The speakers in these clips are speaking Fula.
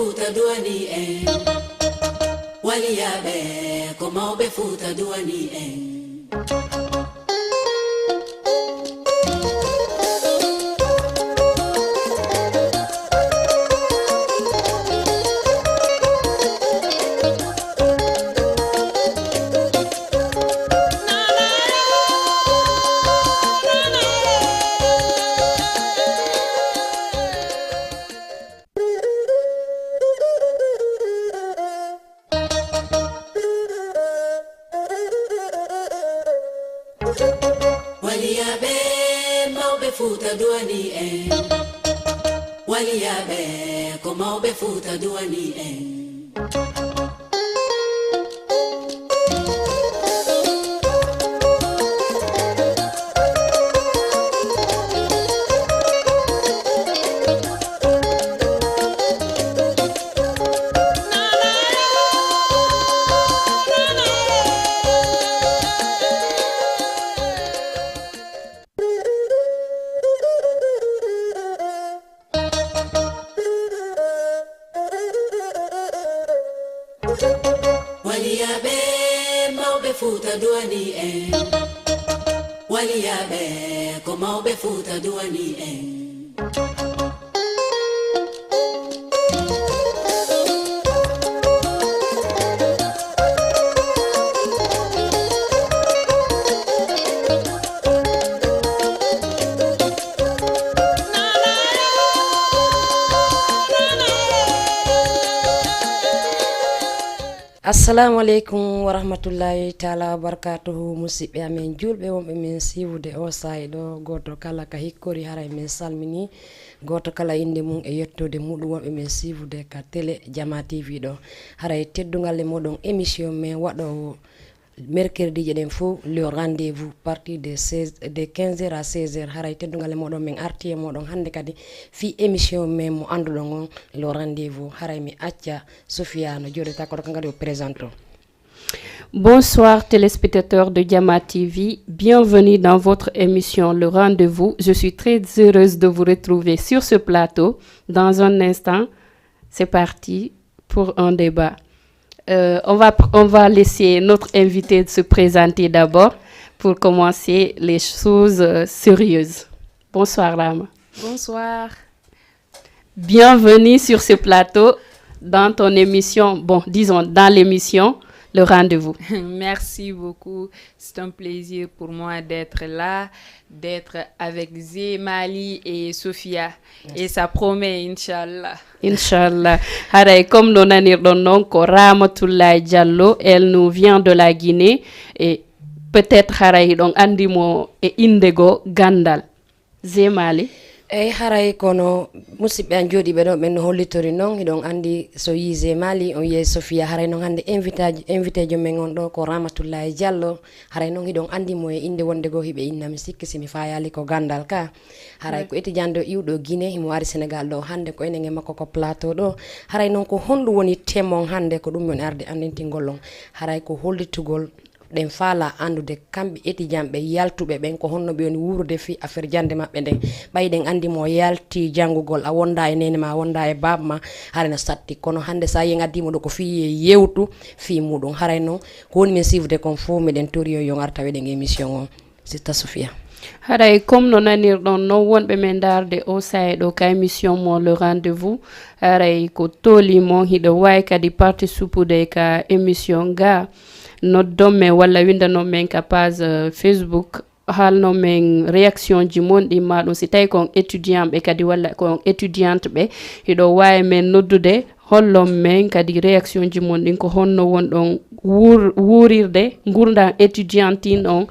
futa duani en waliyabe ko mawbe futa duani en waliyabe mawbe futa duani en waliyabe ko mawbe futa duani en waliyabe mawbe futa duani en waliyabe ko mawbe futa duani en assalamu aleykum wa rahmatullahi taala wa barakatuhu musidɓe amen julɓe wonɓe min siwude o sahi ɗo goto kala ka hikkori haray min salmini goto kala inde mum e yettode muɗum wonɓe min siwude ka télé Jama TV ɗo haray teddugal e moɗon émission men waɗowo mercredi je ɗen fo le rendez-vous partir de 15h à 16h haray teddugal e moɗon min arti e moɗon hande kadi fi émission men mo anduɗon on le rendez-vous haray mi acca Sofia no joɗita koɗo kangadi o présente. Bonsoir téléspectateurs de Jama TV, bienvenue dans votre émission Le Rendez-vous. Je suis très heureuse de vous retrouver sur ce plateau. Dans un instant, c'est parti pour un débat. On va laisser notre invité se présenter d'abord pour commencer les choses sérieuses. Bonsoir Rama. Bonsoir. Bienvenue sur ce plateau dans ton émission, dans l'émission Le Rendez-vous. Merci beaucoup. C'est un plaisir pour moi d'être là, d'être avec Zemali et Sophia. Merci. Et ça promet, Inch'Allah. Inch'Allah. Haray, comme nous avons dit, Ramatoulaye Diallo, elle nous vient de la Guinée. Et peut-être, Haray, donc, Andimo et Indego Gandal. Zemali. Ey haray kono musidɓe an jooɗiɓe ɗo ɓen no hollitori noon hiɗon andi so yi Zemali on yiye Sofia haray noon hande invité jo men on ɗo ko Ramatoulaye Diallo haray noon hiɗon andi mo e inde wonde goo hiɓe innami sikki simi fayali ko gandal ka haray ko étudiant ɗo iwɗo Guinée himo wari Sénégal ɗo hande ko enen e makko ko plateau ɗo haray noon ko honɗum woni temon hande ko ɗum yon arde andintingol on haray ko hollitugol ɗen faala andude kamɓe étudiant ɓe yaltuɓe ɓen ko honno ɓe woni wuurde fi affaire jande maɓɓe nden ɓayɗen andi mo yalti janngugol a wonda e nene ma a wonda e baba ma harayno satti kono hande sa yi gaddimo ɗo ko fi yewtu fi muɗum haray noon ko woni min sifde kon fof miɗen tori yon ar taweɗen émission on Sista Sofia. Haray comme no nanirɗon non wonɓe men darde o sahe ɗo ka émission mo Le Rendez-vous haray ko tolimo hiɗo wawi kadi participude ka émission ga noddon men walla windanon men ka page Facebook halno men réaction ji monɗi maɗum si tawi kon étudiant ɓe kadi walla kon étudiante ɓe hiɗo wawi men noddude hollon men kadi réaction ji mon ɗin ko honno wonɗon wuurirde gurdam étudiantine on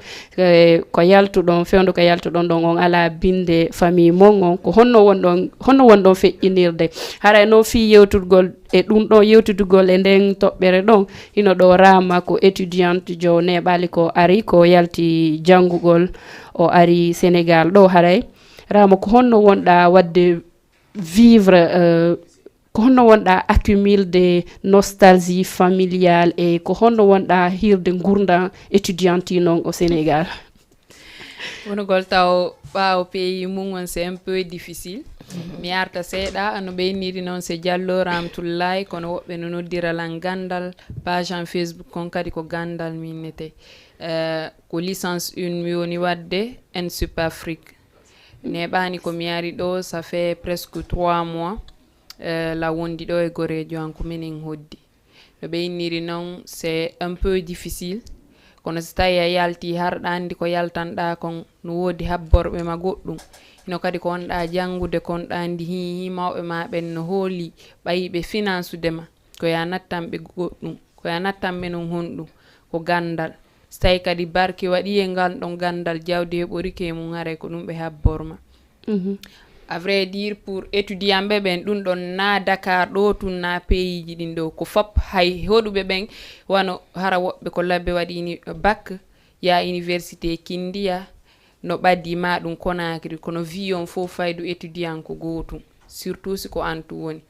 ko yaltuɗon fewndo ko yaltuɗon ɗon on ala binde famille mon on ko honno wonɗon feƴƴinirde haray no fi yewtugol e ɗum ɗon yewtudugol e nden toɓɓere ɗon hino ɗo rama ko étudiante jo neɓali ko ari ko yalti janngugol o ari Sénégal ɗo haray rama ko honno wonɗa wadde vivre ko honno wonɗa accumulde nostalgie familiale e ko honno wonɗa hirde gurdam étudiantine on au Sénégal. wonugol taw ɓaawo pays mum on c'est un peu difficile. Mi arta seeɗa no ɓeyniri noon c'est Diallo Ramatoulaye kono woɓɓe no noddiralan gandal page en Facebook kon kadi ko gandal minnete ko licence 1 mi woni wadde en Sup Afrique neɓani ko mi ari ɗo ça fait presque 3 mois la wondi ɗo e gorejo an ko minen hoddi no ɓeyniri noon c'est un peu difficile kono so tawi a yalti harɗa andi ko yaltanɗa kon no woodi habborɓe ma goɗɗum ino kadi ko wonɗa janngude konɗa andi hi mawɓe ma ɓen no hooli ɓayiɓe finance udema ko ya nattanɓe goɗɗum ko ya nattanɓe non honɗum ko gandal so tawi kadi barke waɗi e ngal ɗon gandal jawdi heɓorike mum haray ko ɗum ɓe habborma à vrai dire pour étudiant ɓe ɓen ɗum ɗon na Dakar ɗo tun na pays ji ɗin ɗo ko fop hay hoɗuɓe ɓen wano hara woɓɓe ko labbe waɗini bac ya université Kindia no ɓaddi ma ɗum Conakry kono vi on fof faydu étudiant ko gotum surtout siko antu woni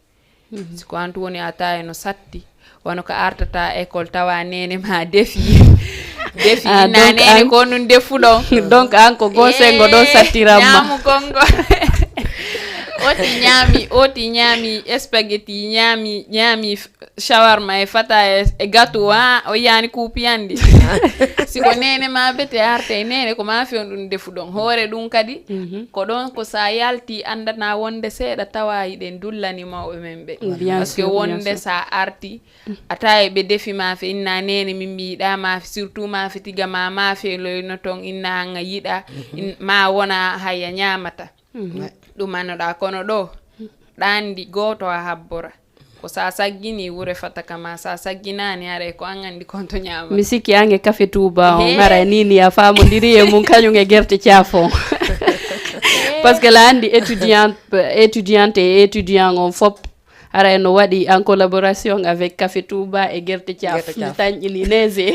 siko antu woni a tawi no satti wano ko artata école tawa nene ma defi defi na nene ko nun defu ɗon donc an ko gosengo ɗo sattiramma ñamu kongo oti ñaami spaghetti ñaami shawarma e fata e gâteau o yani kuupiyandi siko nene ma bete arte nene ko ma fiyon ɗum defu ɗon hoore ɗum kadi ko ɗon ko sa yalti andana wonde seeɗa tawa yiɗen dullani mawɓe men ɓe parce que wonde sa arti a tawi ɓe defi mafe inna nene min mi yiɗa mafe surtout mafe tiga ma mafe loyno ton inna hanga yiɗa ma wona hayya ñamata ɗum annoɗa kono ɗo ɗandi goto a habbora ko sa saggini wure fataka ma sa sagginani are ko an andi konto ñama mi sikki ange café Touba on ngara nini a famodiri e mum kañum e guerte caafon parce que la andi étudiante et étudiant on fop ara no waɗi en collaboration avec café Touba e guerte caaf tañƴini neige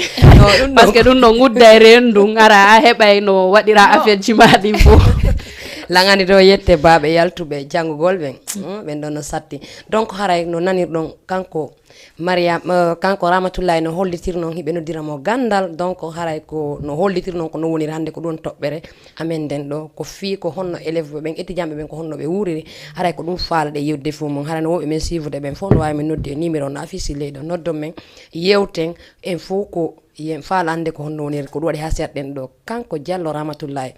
parce que ɗum no gudda e rendu ara a heɓay no waɗira affaire ji maɗi fof langani ɗo yette baaɓe yaltuɓe janngugol ɓen ɓen ɗon no satti donc haray no nanirɗon kanko Mariam kanko Ramatoulaye no hollitirnon hiɓe noddiramo gandal donc haray ko no hollitirnon ko no woniri hannde ko ɗum toɓɓere amen nden ɗo ko fii ko honno élève ɓen étudiant ɓe ɓen ko honno ɓe wuriri haray ko ɗum faalaɗe yewde fo mum haray no woɓɓe men suivre ɗe ɓen fof no wawi men noddi e numéro no affiche leyɗo noddon men yewten en fof ko yen faala hannde ko honno woniri ko ɗum waɗi ha serɗen ɗo kanko Diallo Ramatoulaye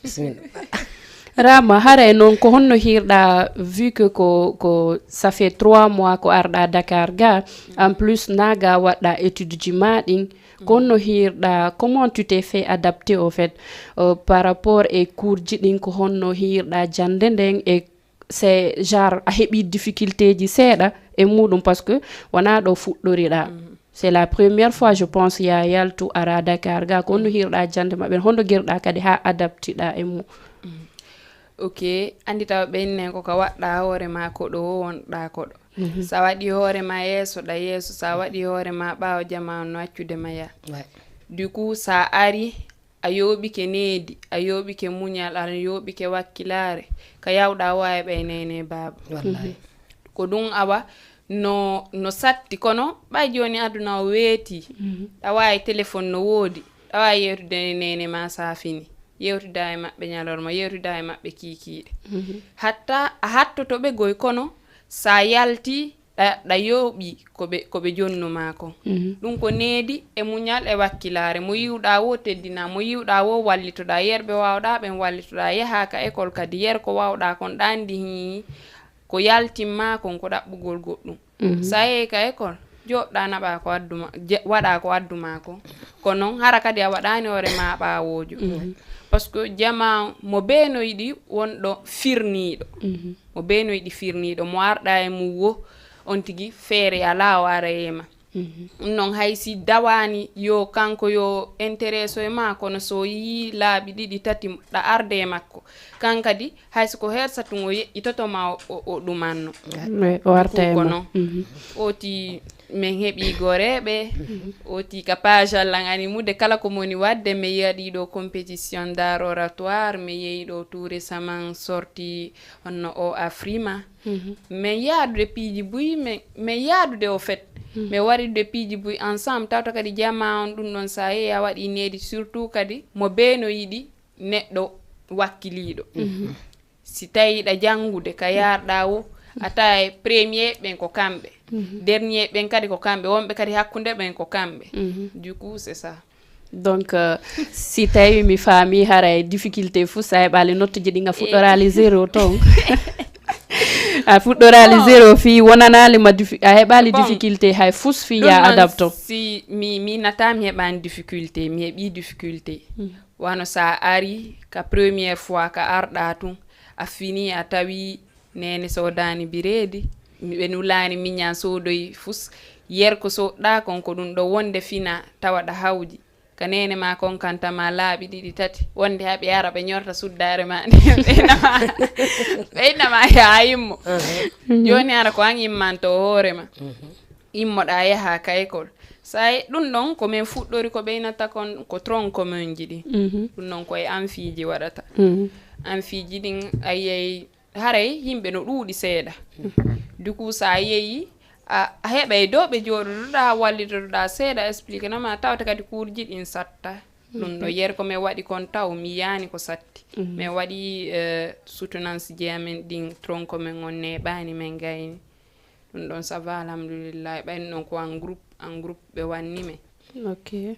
bisimilla Rama haray non ko honno hirɗa vu que ko ça fait 3 mois ko arɗa Dakar ga en plus naga waɗɗa étude ji maɗin ko honno hirɗa comment tu t'es fait adapter au fait par rapport e cours ji ɗin ko honno hirɗa jande nden e c'est genre a heɓi difficulté ji seeɗa e muɗum parce que wona ɗo fuɗɗoriɗa c'est la première fois je pense ya yaltu ara Dakar ga ko honno hirɗa jande maɓɓe honno guirɗa kadi ha adaptiɗa e mum ok andi taw ɓenne koko waɗɗa hoore ma ko ɗo wonɗa ko ɗo sa waɗi hoore ma yeeso ɗa yeeso sa waɗi hoore ma ɓaawo jamanu no accude ma ya du coup sa ari a yoɓike needi a yoɓike muñal a yoɓike wakkilare ka yawɗa wawi ɓeynene baaba ko ɗum awa no satti kono ɓay joni aduna o weeti ɗa wawi téléphone no woodi ɗa wawi yewtude nene ma sa fini yewtuda e maɓɓe ñalorma yewtuda e maɓɓe kiikiiɗe hatta a hattoto ɓe goy kono sa yalti ɗa yooɓi koɓe jonnuma kon ɗum ko needi e muñal e wakkilare mo yiwɗa wo teddina mo yiwɗa wo wallitoɗa yerɓe wawɗa ɓen wallitoɗa yahaka école kadi yer ko wawɗa kon ɗandi hi ko yaltimma kon ko ɗaɓɓugol goɗɗum sa yehi ka école joɗɗa naɓa ko adduma waɗa ko adduma ko ko noon hara kadi a waɗani hoore ma ɓawojo parce que jama mo beeno yiɗi wonɗo firniɗo mo beeno yiɗi firniɗo mo arɗa e mum wo on tigi feere ala o ara yema non hay si dawani yo kanko yo intéresse e ma kono so yi laaɓi ɗiɗi tati ɗa arde e makko kankadi hayso ko hersatun o yeƴƴitotoma o ɗumanno o arta e ma oti min heɓi goreɓe oti ka page Allah ani mude kala ko moni wadde mi yiyaɗi ɗo compétition d'art oratoire mi yeyi ɗo tout récemment sorti honno o Afrima min yaadude piiji buy min yaadude au fait mi waridude piiji buy ensemble tawta kadi jama on ɗum ɗon sa yehi a waɗi needi surtout kadi mo beeno yiɗi neɗɗo wakkiliiɗo si tawi ɗa janngude ka yarɗa o ata e premier ɓen ko kamɓe dernier ɓen kadi ko kamɓe wonɓe kadi hakkunde ɓen ko kamɓe du coup c'est ça. Donc si tawi mi faami haray difficulté fuu sa heɓali nottuji ɗi nga fuɗɗorali zéro ton a fuɗɗorali zéro fi wonanalima a heɓali difficulté hay fus fi ya adapto si mi nata mi heɓani difficulté mi heɓi difficulté wano sa ari ka première fois ka arɗa tun a fini a tawi nene sodani biredi ɓe nulani miñan sodoyi fus yer ko soɗɗa kon ko ɗum ɗo wonde fina tawaɗa hawji ka nene ma kon kantama laaɓi ɗiɗi tati wonde haɓe yara ɓe ñorta suddare ma ɓeynama ya yimmo joni ara ko an immanto hoorema immoɗa yaha ka école say ɗum ɗon komin fuɗɗori ko ɓeynata kon ko tronc commun ji ɗi ɗum ɗon koye amfiji waɗata amfiji ɗin a yeyi haray yimɓe no ɗuuɗi seeɗa du coup sa yeyi a heɓay dow ɓe jooɗoɗoɗa wallitoɗoɗa seeɗa explique nama tawta kadi kuurji ɗin satta ɗum ɗo yer ko min waɗi kon taw mi yaani ko satti min waɗi soutenance ji amen ɗin tronc commun on neɓani min gayni ɗum ɗon ça va alhamdoulillahi ɓayni ɗon ko en groupe ɓe wanni men ok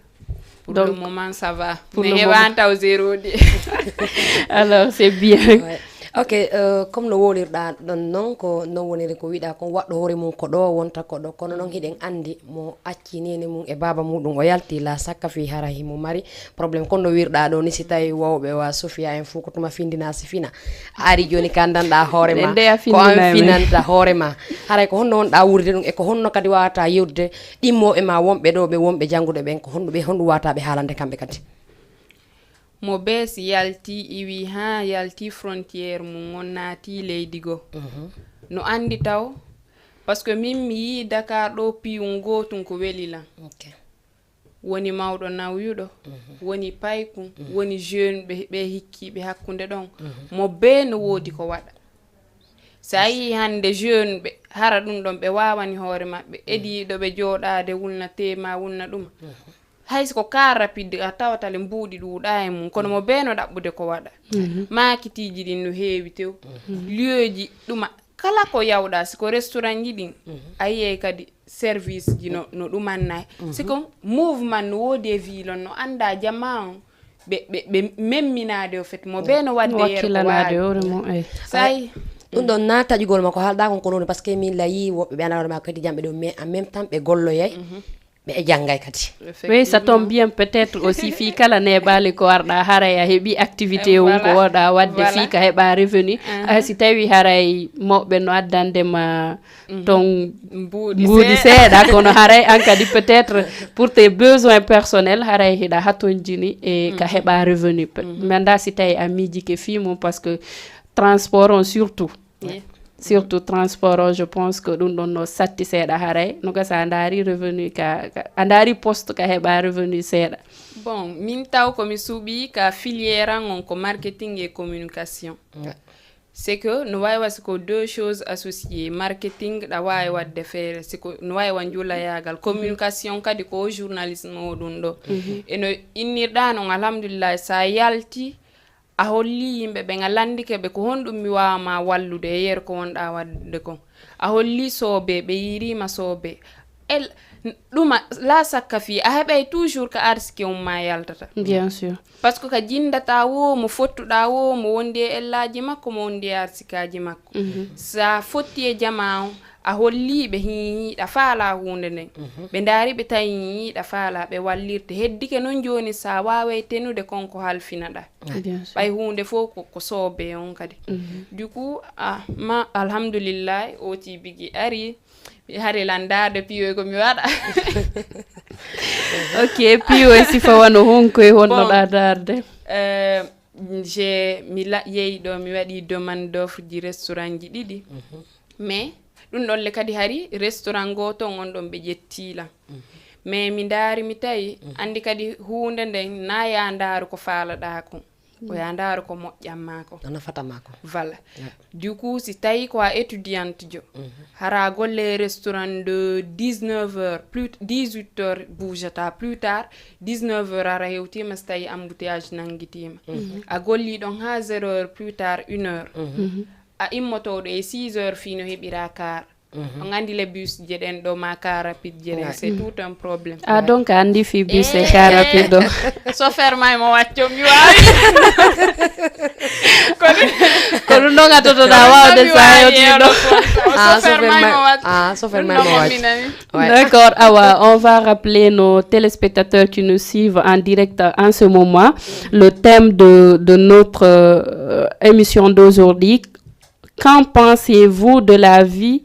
pour donc, le moment ça va mi heɓani taw zéro de alors c'est bien ouais. Ok, comme no wolirɗa ɗon noon ko non woniri ko wiɗa kon waɗɗo hoore mum ko ɗo wonta ko ɗo kono noon hiɗen andi mo acci nene mum e baba muɗum o yalti la sakka fi hara himo mari probléme kono no wirɗa ɗo ni si tawi wawɓe wa Sofia en fou ko tuma findina si fina ari joni kandanɗa hoore ma ko an finanta hoore ma haray ko honno wonɗa wurde ɗum e ko honno kadi wawata yewde ɗimmoɓe ma wonɓe ɗo ɓe wonɓe jangguɗe ɓen ko honno ɓe honɗum wawata ɓe haalande kamɓe kadi mo bees yalti iwi ha yalti frontière mum on naati leydi go no andi taw parce que min mi yi Dakar ɗo piyum gotum ko welilan woni mawɗo nawyuɗo woni paykum woni jeune ɓe hikkiɓe hakkunde ɗon mo be no woodi ko waɗa sa yi hande jeune ɓe hara ɗum ɗon ɓe wawani hoore maɓɓe ediɗo ɓe jooɗade wulna tema wulna ɗuma hayso ko car rapide a tawatale mbuuɗi ɗuuɗa e mum kono mo beeno ɗaɓɓude ko waɗa makitiji ɗin no heewi tew lieuji ɗuma kala ko yawɗa siko restaurant ji ɗin a yiyey kadi service ji no ɗumannayi siko mouvement no woodi e ville no anda jamma on ɓe memminade o fait mo beeno wadde yeero say ɗum ɗon na taƴugol makko haalɗa kon ko noon par ce que min layi woɓɓe ɓe anda hoore ma kadi jamɓe ɗo mais en même temps ɓe golloyay ɓe janggay kadi oui ça tombe bien peut-être aussi fi kala neɓali ko arɗa haray a heeɓi activité on ko woɗa wadde fi ka heɓa revenu si tawi haray mawɓe no addandema ton mbuuɗi seeɗa kono haray an kadi peut-être pour tes besoins personnels haray hiɗa hatonjini e ka heɓa revenu manda si tawi a miijike fi mum par ce que transport on surtout transport je pense que ɗum ɗon no satti seeɗa haray no gasa a daari revenu a daari poste ka heɓa revenu seeɗa bon min taw komi suuɓi ka filière an on ko marketing et communication c'est que no wawi wa siko deux choses associées marketing ɗa wawi wadde feere siko no wawi wa juulayagal communication kadi ko journalisme o ɗum ɗo eno innirɗa noon alhamdulillah sa yalti a holli yimɓe ɓe ngalandike ɓe ko honɗum mi wawama wallude e yeero ko wonɗa wadde kon a holli soobe ɓe yirima soobe ɗuma la sakka fi a heɓay toujours ka arsike ma yaltata bien sûr par ce que ka jindata wo mo fottuɗa wo mo wondi e ellaji makko mo wondi e arsikaji makko sa fotti e jama on a holliɓe hiiɗa faala hunde nden ɓe daari ɓe tawi hiiɗa faala ɓe wallirte heddike noon joni sa waway tenude konko halfinaɗa ɓay hunde fof ko soobe on kadi du coup ma alhamdulillah o tibigi ari hari landade piyo ko mi waɗa ok piyo e sifa wano honkoye honnoɗa darde mi yeeyi ɗo mi waɗi demande d'offre ji restaurant ji ɗiɗi mais ɗum ɗon le kadi hari restaurant goto on ɗon ɓe ƴettilan mais mi daari mi tawi andi kadi hunde nden na ya ndaaru ko faalaɗa kon o ya ndaaro ko moƴƴam maako no nafata maako voilà du coup si tawi ko a étudiante jo hara golle restaurant de 19h plus 18h bougeta plus tard 19h ara hewtima so tawi embouteillage nanguitima a golli ɗon ha 0h plus tard 1h a immotoɗo e 6h fino heɓira car on andi les bus jeɗen ɗo ma car rapide jeɗen c'est tout un problème donc andi fi bus e car rapide ɗo chauffeur ma mo wacco mi wawi ko ɗum ɗon a totoɗa wawde sa yewtiɗo chauffeur ma mo wacco d'accord Awa, on va rappeler nos téléspectateurs qui nous suivent en direct en ce moment le thème de notre émission d'aujourd'hui. Qu'en pensez-vous de la vie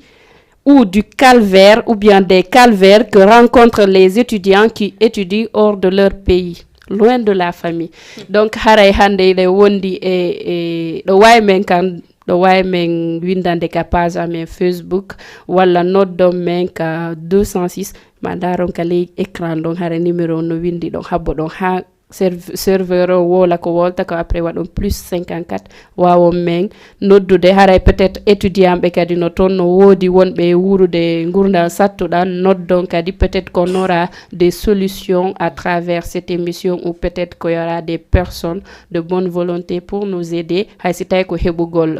ou du calvaire ou bien des calvaires que rencontrent les étudiants qui étudient hors de leur pays, loin de la famille? Donc haray hande le wondi e do way men kan do way men windande ka page amen Facebook wala noddom men ka 206 mandaron ka ley écran don hara numéro no windi don habbo don ha serveur wola ko wolta ko après wadon plus 54 wawo men noddude haray peut-être étudiant be kadi no ton no wodi wonbe wurude ngurda sattudan noddon kadi peut-être qu'on aura des solutions à travers cette émission ou peut-être qu'il y aura des personnes de bonne volonté pour nous aider hay si tay ko hebugol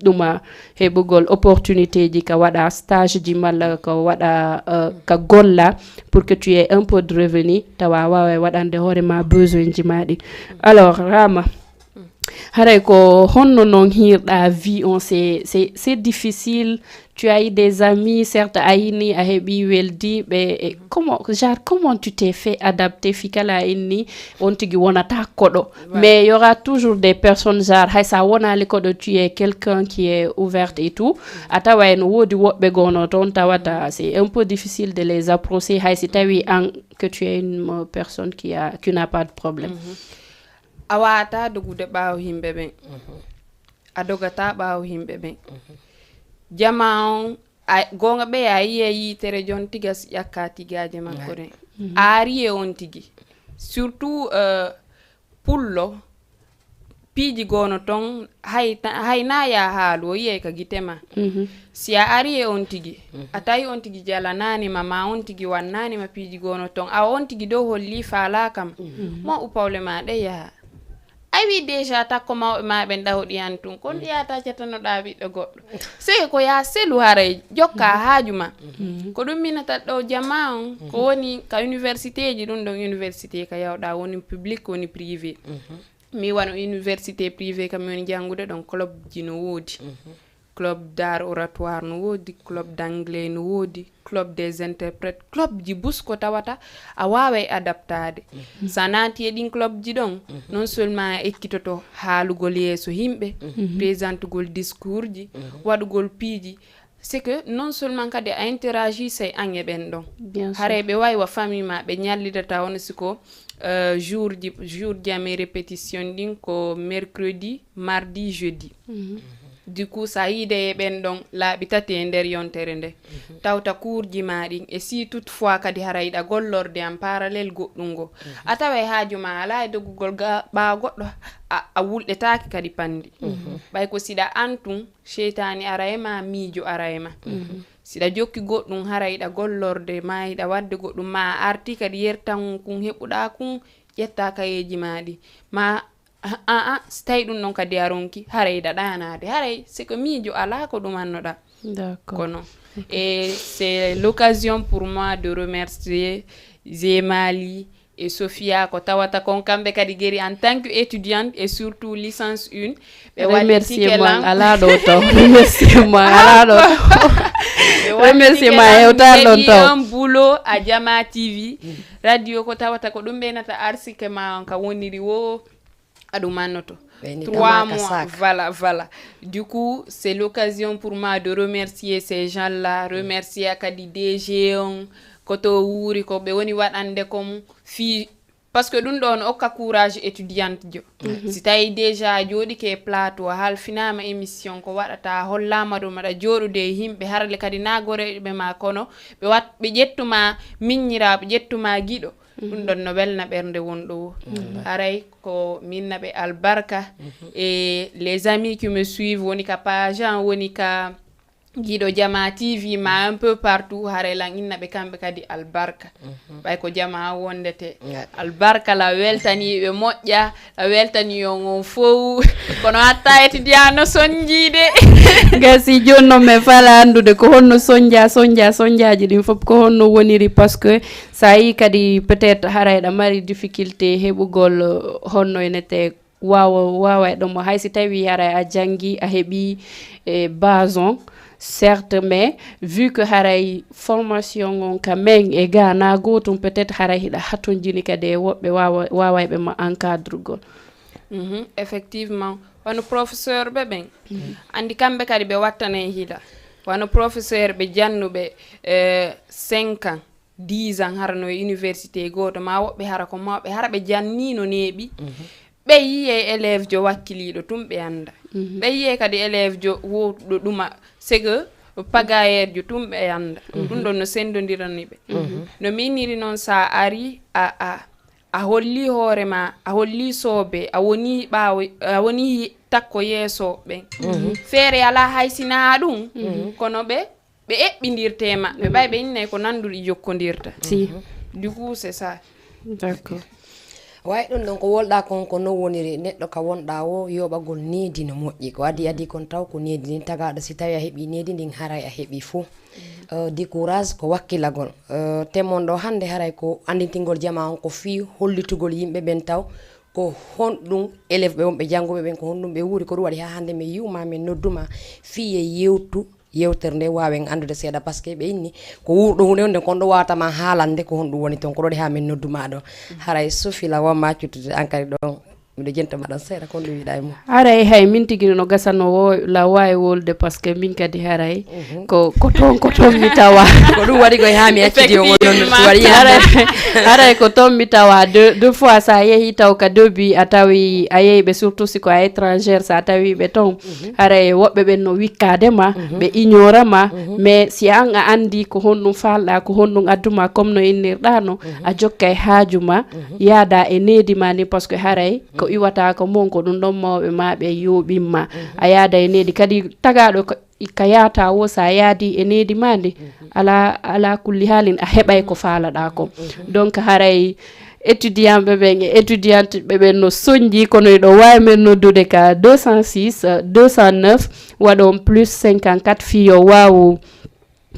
duma hebugol opportunité ji ka wada stage ji mala ka wada ka golla pour que tu aies un peu de revenu tawa wawa wadande hore ma besoin ji madi. Alors Rama haray ko honno non hirda vie on c'est difficile, tu as eu des amis certes aini a hebi weldi be comment tu t'es fait adapter fikala inni on tigi wonata kodo mais il y aura toujours des personnes hay sa wona li kodo tu es quelqu'un qui est ouverte et tout atawa en wodi wobbe gono ton tawata c'est un peu difficile de les approcher hay si tawi que tu es une personne qui n'a pas de problème. awata dogude ɓaawo himɓe ɓen a dogata ɓaawo himɓe ɓen jama on gonga ɓe a yiye yitere jon tiga ƴakka tigaje makko ɗen a ari e on tigi surtout pullo piiji gono ton hay na ya haalu o yiye ka gitema si a ari e on tigi a tawi on tigi jalananima ma on tigi wannanima piiji gono ton a on tigi dow holli faala kam mo u pawle ma ɗe yaha ay wi déjà takko mawɓe ma ɓen ɗawɗi an tun kon ɗiyata catanoɗa ɓiɗɗo goɗɗo sey ko ya selu haray jokka haaju ma ko ɗum minata ɗo jama on ko woni ka université ji ɗum ɗon université ka yawɗa woni public woni privé mi wano université privé kam woni jangude ɗon club ji no woodi club d'art oratoire no woodi club d'anglais no woodi club des interprètes club ji busko tawata a waaway adaptade sa naati e ɗin club ji ɗon non seulement a ekkitoto haalugol yeeso himɓe présentugol discours ji waɗugol piiji c'est que non seulement kadi a interagit say an e ɓen ɗon haray ɓe wawi wa famille ma ɓe ñallidata hono siko jour ji ame répétition ɗin ko mercredi mardi jeudi du coup sa yide e ɓen ɗon laaɓi tati e nder yontere nde tawta courji ma ɗin et si toutefois kadi hara yiɗa gollorde en parallèle goɗɗum ngo a tawa haaju ma ala e doggugol ɓaawa goɗɗo a wulɗetaki kadi pandi ɓay ko siɗa antun cheytani ara e ma miijo ara e ma siɗa jokki goɗɗum hara yiɗa gollorde ma yiɗa wadde goɗɗum ma a arti kadi yertan kun heɓuɗa kun ƴetta kayeji maɗi ma so tawi ɗum ɗon kadi a ronki haray ɗaɗanade haray c'est que miijo ala ko ɗum annoɗa kono et c'est l'occasion pour moi de remercier Zemali et Sophia ko tawata kon kamɓe kadi geri en tant que étudiante et surtout licence 1 ɓe remerciement ala ɗo to remerciement ala ɗo remerciement hewtan ɗon to un boulot à Jama TV radio ko tawata ko ɗum ɓenata arsike ma on ka woniri wo aɗumannoto 3 mois voilà du coup c'est l'occasion pour moi de remercier ces gens-là remercier akadi DG on koto wuri ko ɓe woni waɗande kom fi parce que ɗum ɗon okka courage étudiante jo si tawi déjà jooɗi ke plateau hal finama émission ko waɗata hollama ɗum aɗa jooɗude e himɓe harle kadi nagoreɓe ma kono ɓe ƴettuma miññiraɓe ƴettuma giɗo ɗum ɗon no welna ɓernde wonɗo haray ko min naɓe albarka et les amis qui me suivent woni ka page an woni ka Guido Jama TV ma un peu partout haray lan innaɓe kamɓe kadi albarka ɓay ko jama wondete albarka la weltaniɓe moƴƴa la weltani on fof kono hatta etidiyano sonjide gasi jonno me fala andude ko honno sonjaji ɗin fof ko honno woniri parce que sa yi kadi peut-être harayɗa mari difficulté heɓugol honno enete wawa ɗum haysi tawi haray a jangi a heɓi base on certes mais vu que haray formation on quand même e gana gotum peut-être haray hida haton jini kade wobbe wawa be ma encadre gol effectivement wano professeur be ben andi kambe kadi be wattane hida wano professeur be jannube 5 ans 10 ans harno université goto ma wobbe hara ko mawbe hara be jannino nebi be yiye élève jo wakkilido tum be anda be yiye kadi élève jo wodo duma sege pagayer jo tum be anda dum don no sendondirani be no miniri non sa ari a holli horema a holli sobe a woni bawo a woni takko yeso be fere ala haysina dum kono be ebbindirtema be bay be inne ko nanduri jokkondirta si du coup c'est ça d'accord way ɗon ɗon ko wolɗa kon ko no woniri neɗɗo ka wonɗa o yoɓagol needi no moƴƴi ko adi kon taw ko needi ndin tagaɗo si tawi a heeɓi needi ndin haray a heeɓi fou décourage ko wakkilagol temon ɗo hande haray ko andintingol jama on ko fi hollitugol yimɓe ɓen taw ko honɗum élève ɓe wonɓe jangguɓe ɓen ko honɗum ɓe wuuri ko ɗum waɗi ha hande mi yiwma min nodduma fiye yewtu yewtere nde wawen andude seeɗa par ce que ɓe inni ko wurɗo hunde onde kon ɗo watama haalande ko honɗum woni toon ko ɗoɗe ha min nodduma ɗo haray sofila wamma cuttude ankari ɗon miɗo jentama ɗon seeɗa kon ɗum wiɗa e mum haray hay min tigui no gasano la wawi wolde par ce que min kadi haray ko toon mi tawa ko ɗum waɗi koye ha mi accidi o non waɗi haray ko toon mi tawa deux fois sa yeehi taw ka début a tawi a yeeyiɓe surtout siko a étrangère sa tawi ɓe toon haray woɓɓe ɓen no wikkadema ɓe ignorama mais si an a andi ko honɗum falɗa ko honɗum adduma comme no innirɗa no a jokkay haajuma yaada e needi ma ni par ce que haray ko iwata ko mon ko ɗum ɗon mawɓe ma ɓe yoɓimma a yaada e needi kadi tagaɗo ka yata wo sa yaadi e needi ma ndi ala kulli halin a heɓay ko faalaɗa ko donc haray étudiant ɓe ɓen e étudiante ɓe ɓen no soñji kono ɗo wawi men noddude ka 206 209 waɗon plus 54 fiyo wawu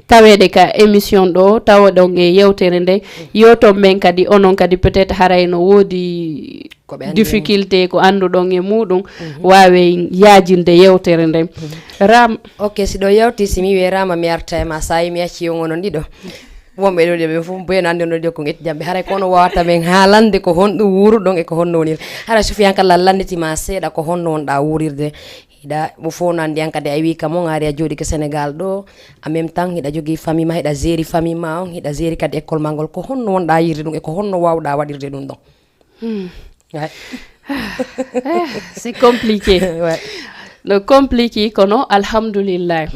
tawede ka émission ɗo tawa ɗon e yewtere nde yoton men kadi onon kadi peut-être haray no woodi difficulté ko anduɗon e muɗum wawe yaajinde yewtere nde ram ok si ɗo yewti si mi wi rama mi arta e ma sa yi mi acci yogonon ɗiɗo wonɓe ɗo ɓe fof boyno ande no jokko ƴetti jamɓe haray kono wawata men haalande ko honɗum wuruɗon e ko honno wonir haray Soufiane kala landitima seeɗa ko honno wonɗa wurirde hiɗa mo fof no andi an kadi a wi kam on ari a jooɗi ko Sénégal ɗo en même temps hiɗa jogui famille ma hiɗa géri famille ma on hiɗa géri kadi école ma ngol ko honno wonɗa yirde ɗum e ko honno wawɗa waɗirde ɗum ɗon c'est compliqué no compliqué kono alhamdulillah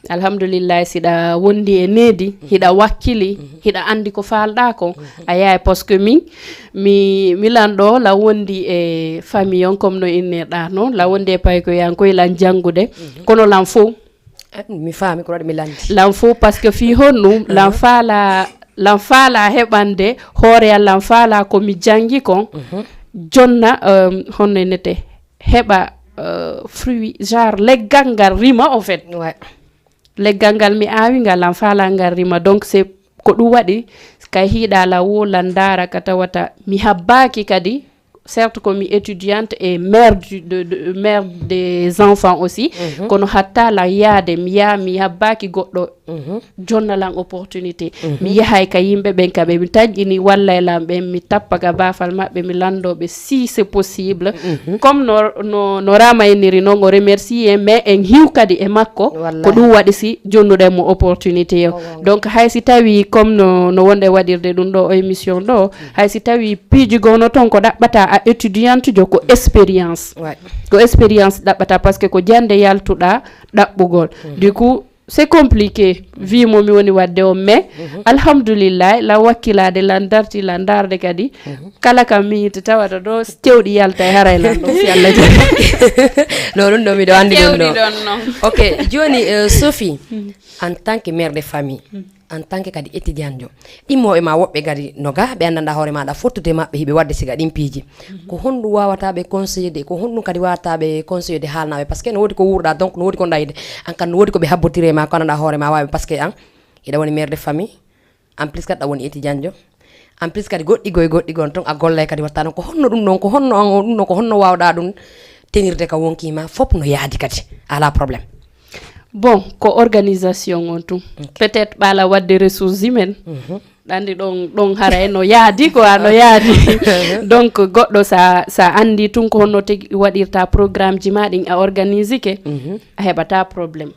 alhamdulillah siɗa wondi e needi hiɗa wakkili hiɗa andi ko falɗa ko a yaay parce que mi lanɗo la wondi e famille on comme no innirɗa noon la wondi e pay ko yankoye lan janggude kono lan fo mi faami ko waɗi mi landi lan fo parce que fi honɗum lan faala heɓande hoore lan faala ko mi jangi kon jonna honno nete heɓa fruit genre leggal ngal rima en fait leggal ngal mi awi ngal lan faala ngal rima donc c'est ko ɗum waɗi kay hiiɗa la wolan dara ka tawata mi habbaki kadi certes comme étudiante et mère mère des enfants aussi kono hatta la yaade mi habbaki goɗɗo jonnalan opportunité mi yahay ka yimɓe ɓen kaɓe mi taƴƴini walla lam ɓen mi tappa ka bafal maɓɓe mi landoɓe si c'est possible comme no rama eniri noon o remercie mais en hiw kadi e makko ko ɗum waɗi si jonnuɗenmo opportunité o donc hay si tawi comme no wonde waɗirde ɗum ɗo o émission ɗo hay si tawi piijugono toon ko ɗaɓɓata a étudiante jo ko expérience ko expérience ɗaɓɓata par ce que ko jande yaltuɗa ɗaɓɓugol du coup c'est compliqué vie momi woni wadde o mais alhamdulillah la wakkilade lan darti lan darde kadi kala kam mi tawata do tewdi yalta haray lan do fi Allah lolou do mi do andi don ok joni Sophie en tant que mère de famille en tant que kadi étudiant jo immo e ma wobbe gadi noga be andanda hoore maada fottude mabbe hibe wadde siga dim piiji ko hondu wawata be conseiller de ko hondu kadi wawata be conseiller de halnabe parce que no wodi ko wurda donc no wodi ko ndayde an kan no wodi ko be habbotire ma ko andanda hoore ma wawi parce que an ida woni mère de famille en plus kadi woni étudiant jo en plus kadi goddi gon ton a gollay kadi watta ko honno dum non ko honno an dum non ko honno wawda dum tenirde ka wonkima fop no yaadi kadi ala problème. Bon, ko organisation on tout. Peut-être bala wadde ressources humaines. Dandi don hara no yaadi ko no yaadi. Donc goddo sa andi tun ko no tegi wadirta programme ji madin a organiser ke a hebata problème.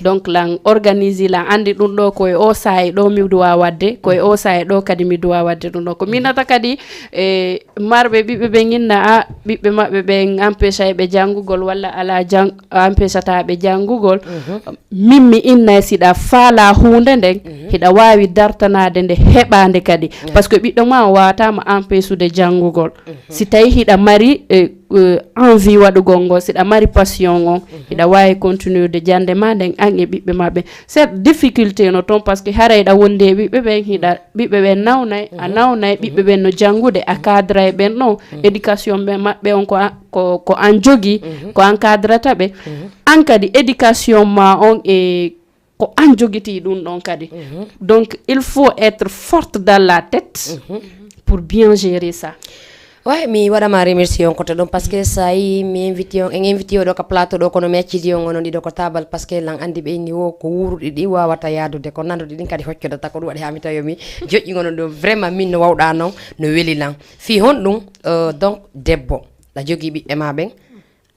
Donc lan organiser la andi dun do ko e o say do mi duwa wadde ko e o say do kadi mi duwa wadde dun do ko minata kadi marbe bibbe be nginna a bibbe mabbe be empêcher be jangugol walla ala jang empêchata be jangugol mimmi inna sida fala hunde den hida wawi dartanade de hebande kadi parce que biddo ma wata ma empêcher de jangugol si tay hida mari envie wadugo ngo sida mari passion ngo hida wawi continuer de jande ma den ange bibbe mabbe c'est difficulté no ton parce que harayda wonde bibbe be hida bibbe be nawnay a nawnay bibbe be no jangude a cadre e ben no éducation be mabbe on ko an jogi ko an cadrata be an kadi éducation ma on e ko an jogiti dun don kadi donc il faut être forte dans la tête pour bien gérer ça. Ouais, mi wada ma remercier on côté don parce que ça y mi invité do ka plateau do kono meccidi on non di do ko tabal parce que lan andi be ni wo ko wurudi di wawata yadude ko nandude din kadi hoccoda ta ko wadi ha mi tayomi jojji ngono do vraiment min no wawda non no weli lan fi hon dum donc debbo la jogi bi e ma ben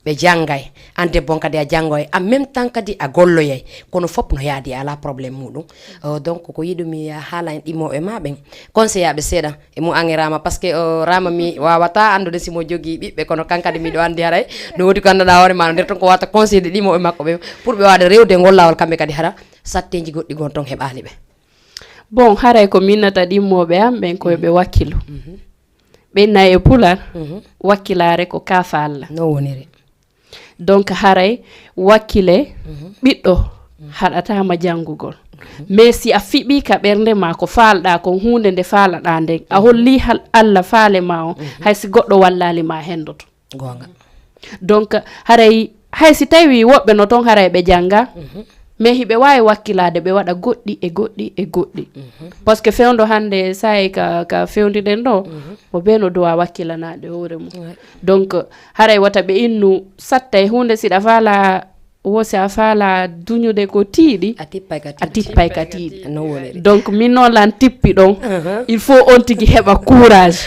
be jangay ande bon kadi a jangoy en même temps kadi a golloyay kono fop no yaadi ala problème mudum donc ko yidumi hala en dimo e maben conseil be seda e mu angirama parce que rama mi wawata andude simo jogi bibbe kono kankadi mi do andi haray no wodi ko andada hore ma der ton ko wata conseil de dimo e makko be pour be wada rewde gollawol kambe kadi hara satteji goddi gon ton hebali be bon haray ko minata dimobe am ben ko be wakkilo be naye pular wakkilare ko kafa Allah no wonire donc haray wakkile biddo hadata ma jangugol mais si a fibi ka bernde ma ko falda ko hunde de falada de a holli hal alla faale ma o hay si goddo wallali ma hendoto gonga donc haray hay si tawi wobbe no ton haray be janga mais hibe wawi wakkilade be wada goddi e goddi parce que fewndo hande say ka fewndi den do o beno do wakkilanade hoore mum donc haray wata be innu satta hunde sida fala wosi a fala duñude ko tiidi a tippay ka tiidi no woni donc min non lan tippi don il faut on tigi heba courage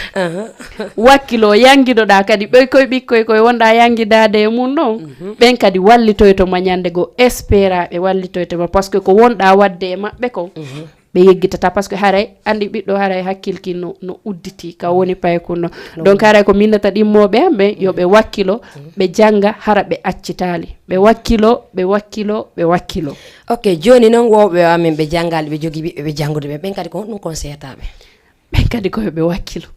wakkilo yangido da kadi be koy bikkoy koy wonda yangidade mun non ben kadi wallitoyto mañande go espéra be wallitoyto parce que ko wonda wadde mabbe ko be yeggitata parce que haray andi biddo haray hakkilki no udditi ka woni pay kuno donc haray ko minata dimmobe be yo be wakkilo be janga hara be accitali be wakkilo ok joni non wobe amen be jangal be jogi be jangude be ben kadi ko dum conseillata be kadi ko be wakkilo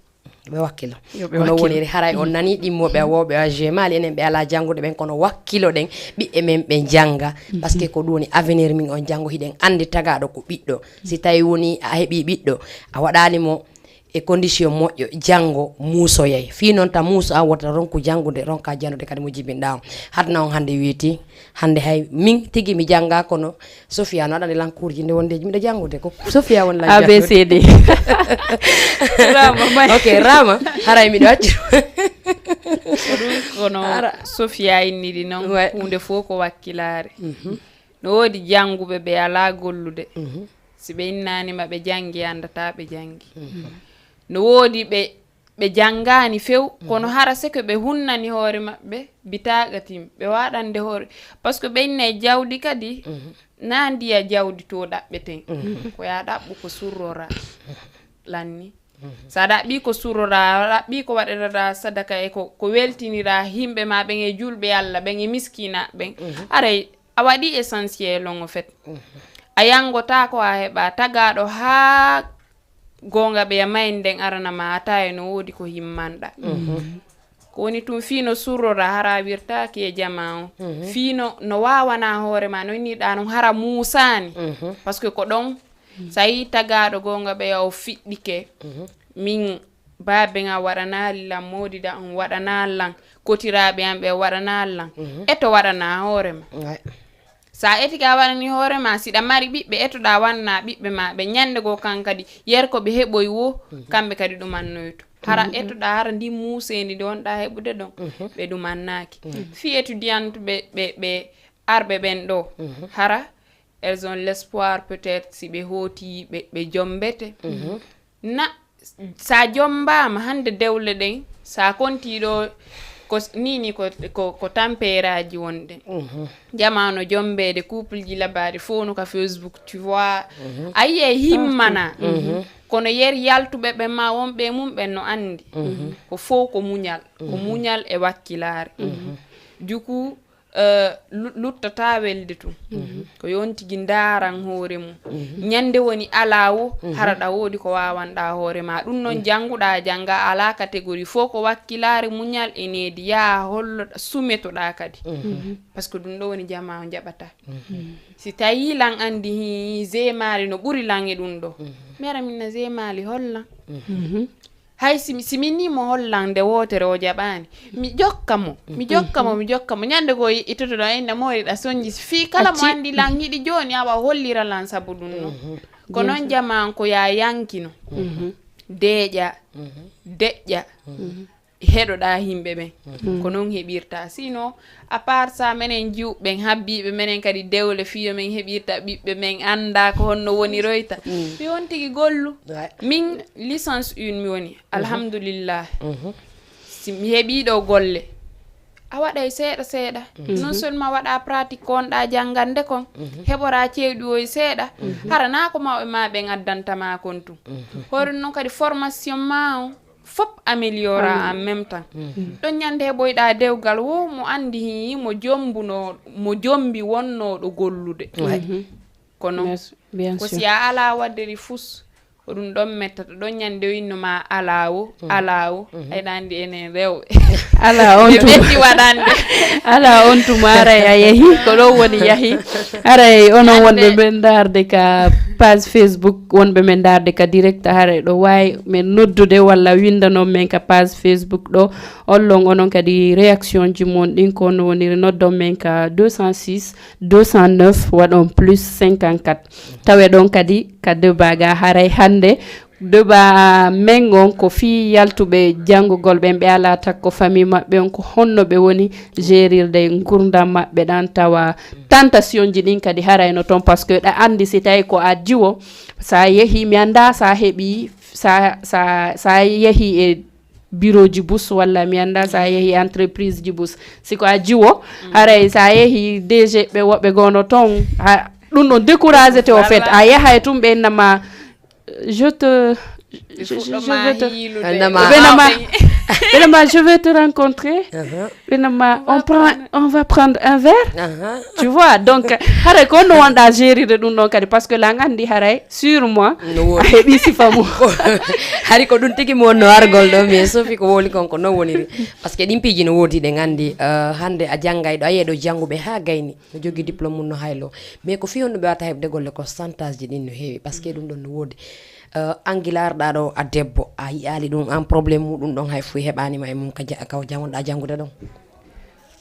kono woniri haray on nani dimmobe wobe a jemal enen be ala jangude ben kono wakkilo den bi e men be janga parce que ko doni avenir min on jango hiden andi tagado ko biddo si tawi woni a hebi biddo a wadani mo e condition moƴƴo jango muuso yey fi non ta muuso a wota ronku jangude ronka jandude kadi mo jibinda on hadna on hande wiiti hande hay min tigi mi janga kono Sofia no adande lankurji nde wonde mi da jangude ko Sofia won la ABCD Rama ok Rama haray mi do accu kono Sofia innidi non hunde fo ko wakkilare no wodi jangube be ala gollude si be innani ma be jangi andata be jangi no wodi be jangani few kono hara se ko be hunnani hoore mabbe bitagatim be wadande hoore parce que be inne jawdi kadi nandi ya jawdi to dabbeten ko ya dabbu ko surrora lanni sa dabbi ko surrora dabbi ko wadada sadaka e ko weltinira himbe ma be e julbe Yalla be e miskina be are a waɗi essentiel on fait a yangota ko a heɓa tagaɗo ha gonga ɓe maynden arana ma ataye no wodi ko himmanɗa ko woni tum fino surrora hara wirtaki e jama o fino no wawana hoore ma no inniɗa non hara musani parce que ko ɗon sa yi tagaɗo gonga ɓe o fiɗɗike min babe nga waɗana lam modida on waɗana lan kotiraɓe am ɓe waɗana lan eto waɗana hoore ma sa etika waɗani hoore ma siɗa mari ɓiɓɓe etoɗa wanna ɓiɓɓe ma ɓe ñande go kan kadi yer ko ɓe heɓoy wo kamɓe kadi ɗumannoyto hara etoɗa hara ndi musendi nde wonɗa heɓude ɗon ɓe ɗumannaki fi étudiante ɓe arɓe ɓen ɗo hara elles ont l'espoir peut-être si ɓe hooti ɓe jombete na sa jombama hande dewle ɗen sa kontiɗo ko nini ko tamperaji wonde jamano jombede couple ji labari fonu ka Facebook tu vois aye himmana kono yer yaltuɓe ɓe ma wonɓe mum ɓen no andi ko fo ko muñal e wakkilare du coup luttata welde tum ko yontigi ndaran hoore mum ñande woni alawo haraɗa woodi ko wawanɗa hoore ma ɗum noon janguɗa janga ala catégorie fo ko wakkilare muñal e needi yaa holloɗa sumetoɗa kadi par ce que ɗum ɗo woni jama o jaɓata si tawi lan andi hi zemali no ɓuri lan e ɗum ɗo mera minna zemali hollan hay si minimo hollande wotere o jaɓani mi jokka mo ñande go itotoɗo enne moriɗa soñji fi kala mo andi lan yiɗi joni awa hollira lan sabu ɗum no ko noon jaman ko ya yankino deƴa deƴƴa heɗoɗa himɓe ɓen ko noon heɓirta sino à part ça menen jiwɓen habbiɓe menen kadi dewle fiyo men heɓirta ɓiɓɓe men anda ko honno woni royta mi won tigi gollu min licence 1 mi woni alhamdulillah si mi heɓiɗo golle a waɗay seeɗa non seulement waɗa pratique konɗa jangande kon heɓora ceeɗu oy seeɗa hara na ko mawɓe ma ɓen addantama kon tum hoore noon kadi formation ma o fop améliora en même temps ɗon ñande heɓoyɗa dewgal wo mo andi hi mo jombi wonnoɗo gollude kono ko si a ala wadderi fus ko ɗum ɗon mettata ɗon ñande winno ma alawo ayɗa andi enen rewɓe ala on ɓetti waɗande ala on tuma aray a yeehi ko ɗo woni yahi aray onon wonɓe men darde ka page Facebook wonɓe men darde ka direct haray ɗo wawi men noddude walla windanon men ka page Facebook ɗo ollon onon kadi réaction ji mon ɗin ko no woniri noddon men ka 206 209 waɗon plus 54 tawe ɗon kadi ka debaga haray hande deba mengon ko fi yaltuɓe jangugol ɓen ɓe ala takko famille maɓɓe on ko honno ɓe woni gérirde gurdam maɓɓe ɗan tawa tentation ji ɗin kadi harayno toon par ce que ɗa andi si tawi ko a jiwo sa yeehi mi anda sa heeɓi sa yeehi e bureau ji bus walla mi anda sa yeehi entreprise ji bus siko a jiwo haray sa yeehi DG ɓe woɓɓe gono toon ɗum ɗon découragé te o fait a yaha e tum ɓe nama je vais te rencontrer. On va prendre un verre. Tu vois, donc, haray ko no wanda gérer de ɗum ɗon kadi parce que la ngandi haray sur moi a heɓi sifa mum hari ko ɗum tigi mo wonno argol ɗo mais sofi ko woli kon ko non woniri parce que ɗin piiji no woodi ɗe ngandi hande a janngayɗo a yeeɗo jannguɓe ha gayni no jogui diplôme mum no haylo mais ko fi on no ɓe wata heɓde golle pourcentage ji ɗin no heewi parce que ɗum ɗon no woodi angilarɗa ɗo a debbo a yiyali ɗum an probléme muɗum ɗon hay fuy heɓanima e mum ka jangonɗa janngude ɗon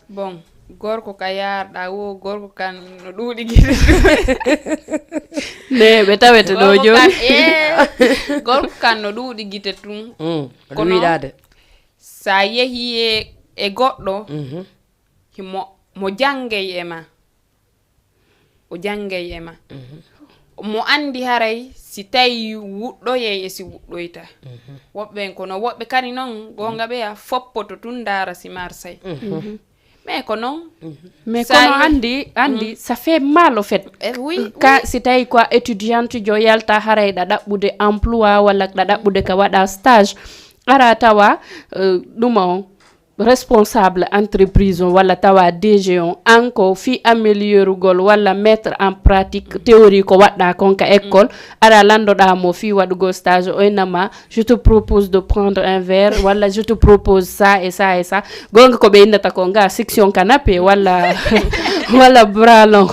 bon gorko ka yarɗa wo gorko kan no ɗuuɗi guite ne ɓe tawete ɗo joni gorko kan no ɗuuɗi guite tum kono wiɗade sa yeehi e goɗɗo mo janggay e ma o janggay e ma mo andi haray si tawi wuɗɗoye e si wuɗɗoyta woɓɓe kono woɓɓe kadi noon gonga ɓeya foppoto tun dara si Marseille mais ko non mais kono andi ça fait mal au fait oui ka si tawi quoi étudiante jo yalta harayɗa ɗaɓɓude emploi walla ɗa ɗaɓɓude ka waɗa stage ara tawa ɗuma on responsable entreprise wala tawa DG on anko fi améliorer gol wala mettre en pratique théorie ko wadda konka école ara landoda mo fi wadugo stage o enama je te propose de prendre un verre wala je te propose ça et ça et ça gonga ko be indata ko nga section canapé wala wala bras long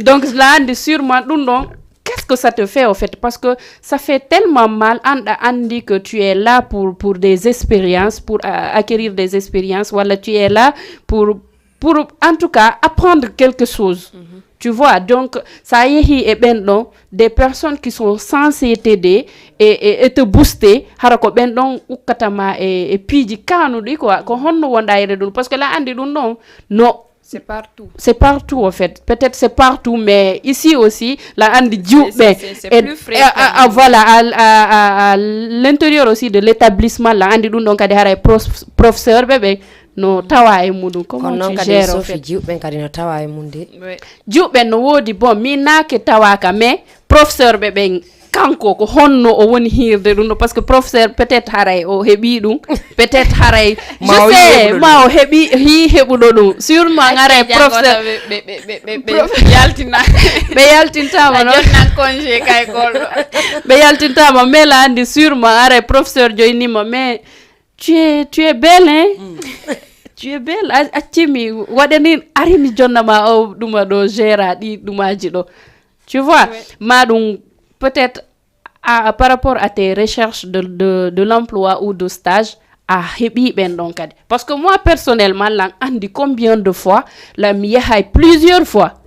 donc là andi sûrement dum don. Qu'est-ce que ça te fait en fait? Parce que ça fait tellement mal Andy que tu es là pour des expériences, pour acquérir des expériences. Voilà, tu es là pour en tout cas apprendre quelque chose. Tu vois, donc ça y est, ben non, des personnes qui sont censées t'aider et te booster. Harako ben non ukatama et puis di kanu di quoi, ko honno wanda yedul parce que là Andy non. C'est partout. C'est partout en fait. Peut-être c'est partout, mais ici aussi, là, c'est plus fréquent. Voilà, à l'intérieur aussi de l'établissement, là, on dit donc à des professeurs, bébé, no tawa e mudum. Comment tu gères en fait? Jube no wodi bon, mina ke tawa ka mais professeur bébé. Kanko ko honno o woni hirde dum parce que professeur peut-être haray o hebi dum peut-être haray je sais ma o hebi hi hebudo dum sûrement haray professeur be yaltina be yaltinta no jonna congé kay goldo be yaltinta ma mela andi sûrement haray professeur joyni ma mais tu es belle hein tu es belle acimi wadani arimi jonna ma o duma do gera di dumaji do tu vois madum peut-être par rapport à tes recherches de l'emploi ou de stage à hebi ben donc parce que moi personnellement là andi combien de fois la mi yahay plusieurs fois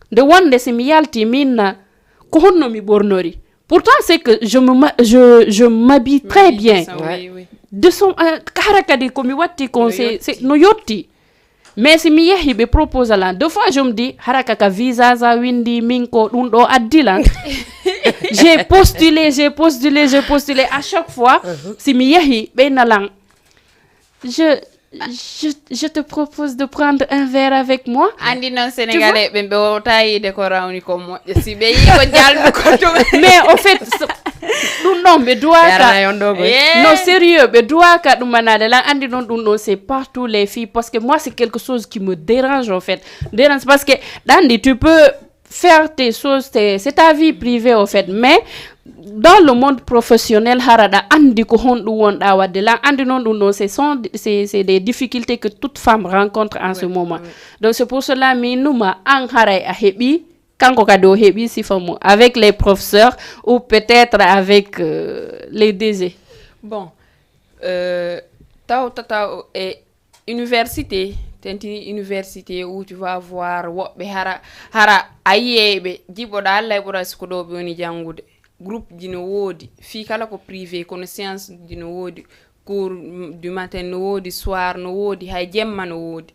de wonde si mi yalti minna ko honno mi bornori pourtant c'est que je m'habille très bien de son karakadi ko mi watti conseil c'est no yotti. Mais si mi yehi be propose lan deux fois je me dis haraka ka visa za windi minko dun do addilan j'ai postulé à chaque fois si mi yehi be nalan je te propose de prendre un verre avec moi. Andi non sénégalais be otayi de ko rawni ko mo si be yi ko jalbu ko to mais en fait non mais doaka non sérieux mais doaka dum manade la andi non dum non c'est partout les filles parce que moi c'est quelque chose qui me dérange en fait parce que dandi tu peux faire tes choses c'est ta vie privée en fait mais dans le monde professionnel harada andi ko hondu wonda wadde la andi non dum non c'est des difficultés que toute femme rencontre en ce moment donc c'est pour cela mi numa an haray a hebi kanko kado hebi sifamu avec les professeurs ou peut-être avec les DG. Bon tata université tenti université où tu vas voir wobbe hara ayebe jiboda Allah bura ko do be woni jangude groupe dino wodi fi kala ko privé kono séance dino wodi cours du matin no wodi soir no wodi hay jemma no wodi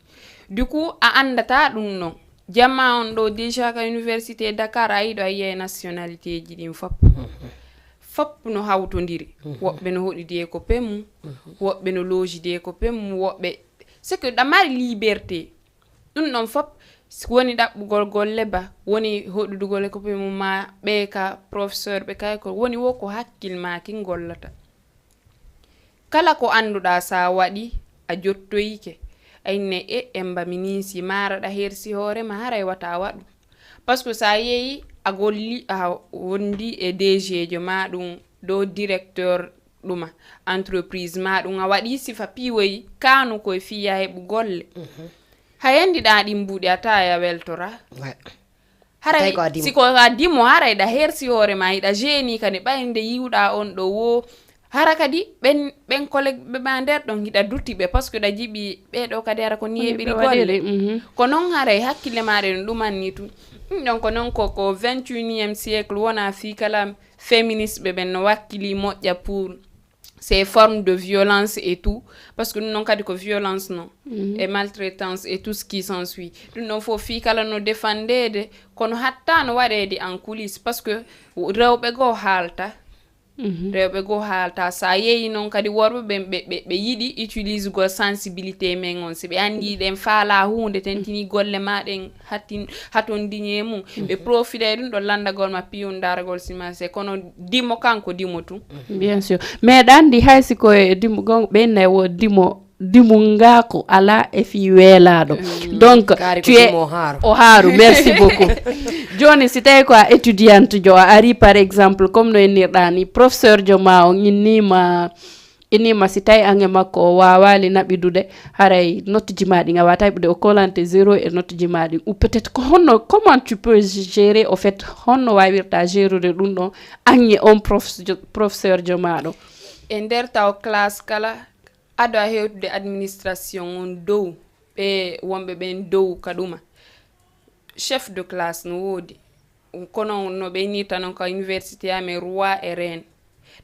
du coup a andata dum non jamma on do déjà ka université Dakar ay do ay nationalité ji dim fop no hawtondiri wobbe no hodide ko pem wobbe no logide ko pem wobbe c'est que damari liberté dum non fop woni dabbugol golle ba woni hodudugol ko pem ma be ka professeur be kay ko woni wo ko hakkil ma ki gollata kala ko anduda sa wadi a jottoyike ayne emba minisi mara da hersi hore ma haray wata wadu parce que sa yeyi a golli a wondi e DG jo ma dum do directeur duma entreprise ma dum a wadi sifa piwoyi kanu ko fiya hebu golle hayandi da dimbude ata ya weltora haray siko adimo haray da hersi hore ma ida jeni kane bayinde yiwda on do wo harakadi ben collègue be bander don hida dutti be parce que da jibi be do kadi ara ko niebiri golle ko non haray hakkile mare dum manni tu donc non ko 21e siècle wona fi kala féministe be ben wakili modja pour ces formes de violence et tout parce que nous non kadi ko violence non et maltraitance et tout ce qui s'ensuit nous non faut fi kala no défendede kono hatta no warede en coulisses parce que rewbe go halta rewbe go halta sa yeyi non kadi worbe be yidi utilise go sensibilité men on se be andi den faala hunde tentini golle maden haton digne mum be profiter dum do landa gol ma piyon daragol sima se kono dimo kanko dimo tu bien sûr mais dandi haysi ko dimo gon be ne wo dimo dimunga ko ala e fi welado donc tu es o haru merci beaucoup joni si tay ko étudiante jo ari par exemple comme no enirɗani professeur jo ma o inima si tay ange makko wawali nabidude haray note maɗi ngawata ɓude o kolante 0 et note maɗi ou peut-être ko honno comment tu peux gérer au fait honno wawirta gérude ɗum ɗon ange on professeur jo maɗo e nder taw classe kala ado a hewtude administration on dow ɓe wonɓe ɓen dow kaduma chef de classe no woodi kono no ɓe ni tan ko université ame roi et reine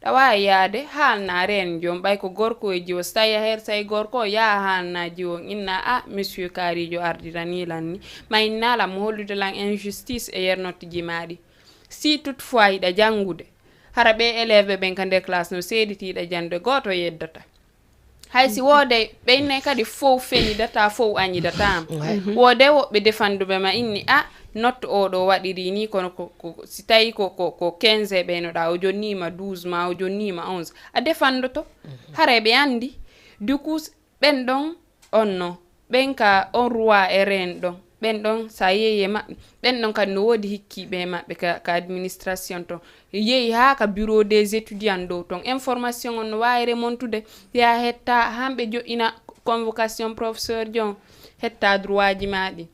ɗawa yaade haalna reine jom ɓay ko gorko e jiwo so tawi a her say gorko yaa haalna jiwo inna monsieur karijo arditani lan ni ma innala mo hollude lan injustice e yernotte jimaɗi si toutefois yiɗa janngude hara ɓe élève ɓen ka nder classe no seeditiɗa jande goto yeddata hay si woode ɓeyne kadi fof feñidata fof añidata woode woɓɓe defanduɓe ma inni notte oɗo waɗiri ni kono si tawi ko 15 ɓeynoɗa o jonnima 12 ma o jonnima 11 a defandoto hara ɓe andi du coup ɓen ɗon onno ɓen ka on roi e reine ɗon ɓen ɗon sa yeeyi maɓɓe ɓen ɗon kadi no woodi hikkiɓe maɓɓe ka administration ton yeeyi ha ka bureau des étudiants dow ton information on no wawi remontude ya hetta hamɓe joƴƴina convocation professeur jon hetta droit ji maɗi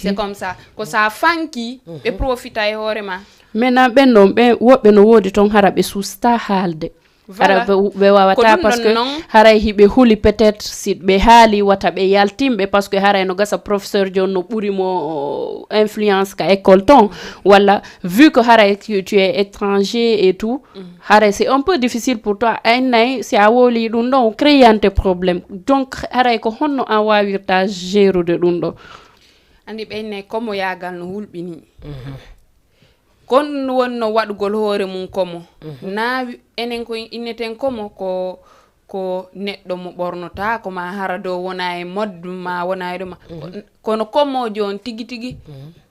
c'est comme ça ko sa fanki ɓe profita e hoore ma maintenant ɓen ɗon ɓe woɓɓe no woodi ton hara ɓe susta haalde hara ɓe wawata parce que haray hiɓe huli peut-être si ɓe haali wata ɓe yaltimɓe parce que haray no gasa professeur jon no ɓurimo influence ka école ton walla vu que haray tu es étranger et tout haray c'est un peu difficile pour toi aynay si a woli ɗum ɗon créante probléme donc haray ko honno an wawirta gérude ɗum ɗo andi ɓeyne comme yagal no hulɓini kon wonno waɗugol hoore mum komo na enen ko inneten komo ko neɗɗo mo ɓornota ko ma hara dow wona e mode ma wona e ɗuma kono komojo on tigi tigi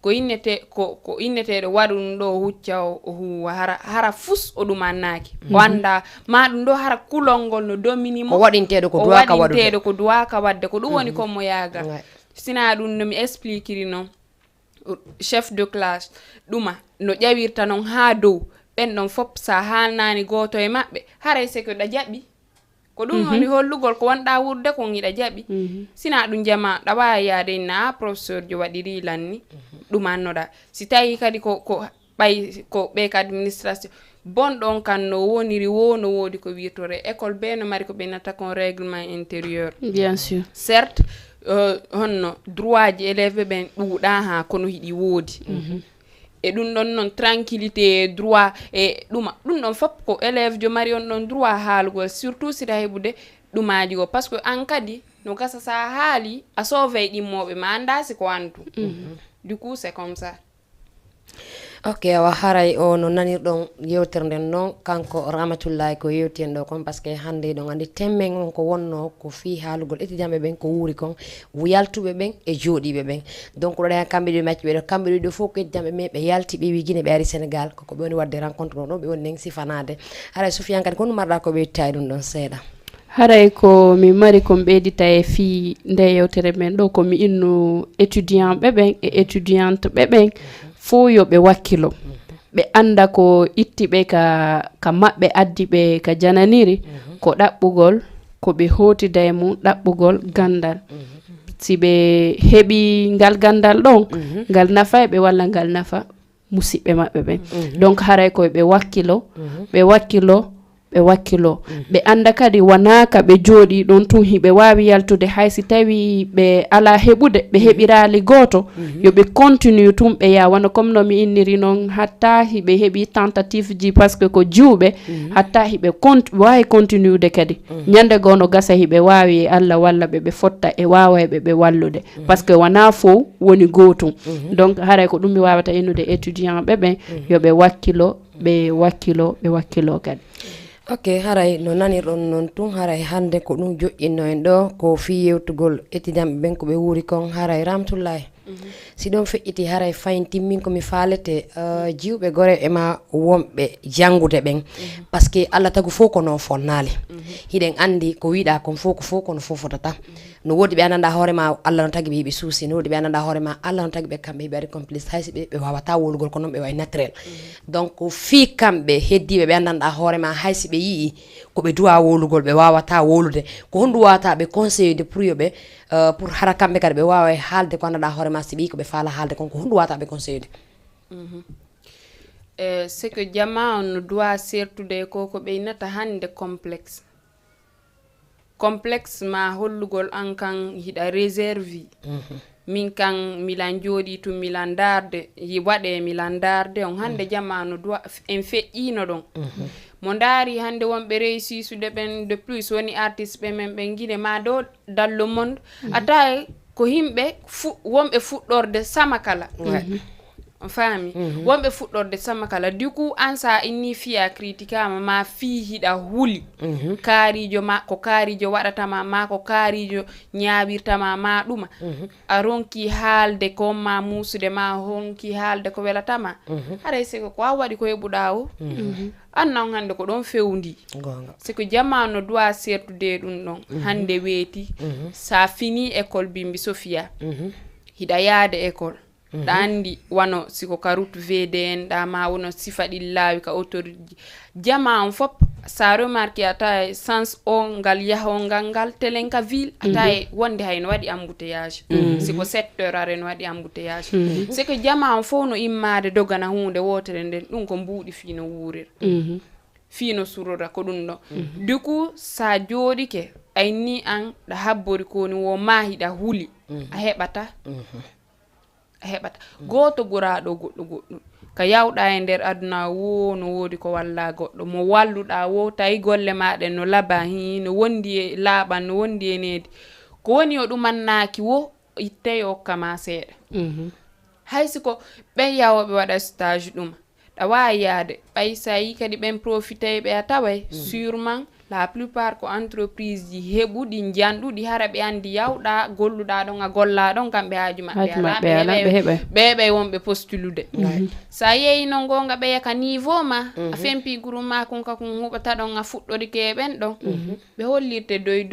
ko inneteɗo waɗu ɗum ɗo hucca o huwa hara fus o ɗum annaki o anda ma ɗum ɗo hara kulol ngol no dominimo o waɗinteɗo ko duwaka wadde ko ɗum woni komo yagal sina ɗum no mi expliqueri noon chef de classe ɗuma no ƴawirta noon ha dow ɓen ɗon fop sa haalnani goto e maɓɓe haray se ko ɗa jaɓi ko ɗum woni hollugol ko wonɗa wurde kon iɗa jaɓi sina ɗum jama ɗa wawi yaade inna professeur jo waɗiri lanni ɗum annoɗa si tawi kadi ko ɓe ka administration bonɗon kan no woniri no woodi ko wirtore école be no mari ko ɓe nata kon règlement intérieur bien sûr certes honno droit ji élève ɓen ɗuuɗa ha kono hiɗi woodi e ɗum ɗon noon tranquillité droit e ɗum ɗon fop ko élève jo mari on ɗon droit haalugol surtout sita heɓude ɗumaji go par ce que an kadi no gasa sa haali a sauve ɗimmoɓe ma anda si ko andu du coup c'est comme ça ok awa haray o no nanirɗon yewtere nden noon kanko Ramatoulaye ko yewti en ɗo kon par ce que hannde ɗon andi temmen on ko wonno ko fi haalugol étudiantɓe ɓen ko wuuri kon yaltuɓe ɓen e jooɗiɓe ɓen donc ɗo ɗen kamɓe ɗo macci ɓeɗo kamɓe ɗo fof ko étudiantɓe men ɓe yalti ɓe wi Guinée ɓe ari Sénégal koko ɓe woni wadde rencontre ɗon ɗon ɓe woni nden sifanade haray Soufiane kadi ko ɗum marɗa ko ɓeyditta e ɗum ɗon seeɗa haray ko mi mari ko ɓeydita e fi nde yewtere men ɗo ko mi inno étudiant ɓe ɓen e étudiante ɓe ɓen fo yo ɓe wakkilo ɓe anda ko itti ɓe ka maɓɓe addi ɓe ka jananiri ko ɗaɓɓugol ko ɓe hotida e mum ɗaɓɓugol gandal si ɓe heɓi ngal gandal ɗon ngal nafa e ɓe walla ngal nafa musidɓe maɓɓe ɓen donc haray koye ɓe wakkilo ɓe anda kadi wanaka ɓe jooɗi ɗon tun hiɓe wawi yaltude hay si tawi ɓe ala heɓude ɓe heɓirali goto yoɓe continue tun ɓe ya wona comme no mi inniri noon hatta hiɓe heɓi tentative ji par ce que ko jiwɓe hatta hiɓe wawi continue de kadi ñande goo no gasa hiɓe wawi Allah walla ɓe fotta e wawa ɓe wallude par ce que wona fof woni gotum donc haray ko ɗum mi wawata innude étudiant ɓe ɓen yoɓe wakkilo kadi ok haray no nanirɗon noon tun haray hande ko ɗum joƴƴinno en ɗo ko fi yewtugol étudiant ɓe ɓen ko ɓe wuuri kon haray Ramatoulaye si ɗon feƴƴiti haray fayin timmin komi faalete jiwɓe gore ema wonɓe jangude ɓen par ce que Allah tagu fof kono fonnale hiɗen andi ko wiɗa kon fof ko fof kono fof fotata no wodi ɓe andanɗa hoorema Allah no tagi ɓe hiɓe suusi no wodi ɓe andanɗa hoorema Allah no tagi ɓe kamɓe hiɓe ari complice haysi ɓe wawata wolugol ko noon ɓe way naturel donc fi kamɓe heddiɓe ɓe andanɗa hoorema haysi ɓe yii koɓe duwa wolugol ɓe wawata wolude ko honɗum wawata ɓe conseillede pour yoɓe pour hara kamɓe kadi ɓe wawa haalde ko andanɗa hoorema si ɓi koɓe faala haalde kon ko honɗum wawata ɓe conseillede c'est que jama on no doit sertude ko ɓeynata hande complexe ma hollugol an kan hiɗa réserve min kan milan jooɗi to milan darde waɗe milan darde on hande jamanu doit en feƴƴino ɗon mo ndaari hande wonɓe réussisude ɓen de plus woni artiste ɓe men ɓen guine ma do dans le monde ata ko himɓe wonɓe fuɗɗorde sama kala on faami wonɓe fuɗɗorde sama kala du coup an sa inni fiya critiquama ma fi hiɗa huli kaarijo ma ko kaarijo waɗatama ma ko kaarijo ñaawirtama ma ɗuma a ronki haalde ko ma musude ma ronki haalde ko welatama haray siko ko a waɗi ko heɓuɗa o annan hande ko ɗon fewndi siko jamanu doit sertude ɗum ɗon hande weeti sa fini école bimbi Sofia hiɗa yaade école ɗa andi wano siko ka route VDN ɗa ma wono sifa ɗi laawi ka autorité jama on fop sa remarque ata sens o ngal yahongal telenka ville ata wonde hayno waɗi embouteillage siko 7 heures are no waɗi embouteillage c'est que jama on fof no immade dogana hunde wotere nden ɗum ko mbuuɗi fino wuurir fino surora ko ɗum ɗo du coup sa jooɗike ayni an ɗa habbori koni wo ma hiɗa huli a heɓata goto ɓuraɗo goɗɗo ka yawɗa e nder aduna wo no wodi ko walla goɗɗo mo walluɗa wo tawi golle maɗen no laaba no wondi e laaɓan no wondi e needi ko woni o ɗumannaki wo itte hokkama seeɗa haysi ko ɓen yawoɓe waɗa stage ɗuma ɗa wawi yaade ɓay sa yi kadi ɓen profité ɓe a taway sûrement la plupart ko entreprise ji heɓuɗi janɗuɗi hara ɓe andi yawɗa golluɗa ɗon a golla ɗon kamɓe haaju maɓɓe ɓeɓe wonɓe postulude sa yeeyi noon gonga ɓeya ka niveau ma a fempi groupe ma kon ka kon huɓata ɗon a fuɗɗorike ɓen ɗon ɓe hollirte doy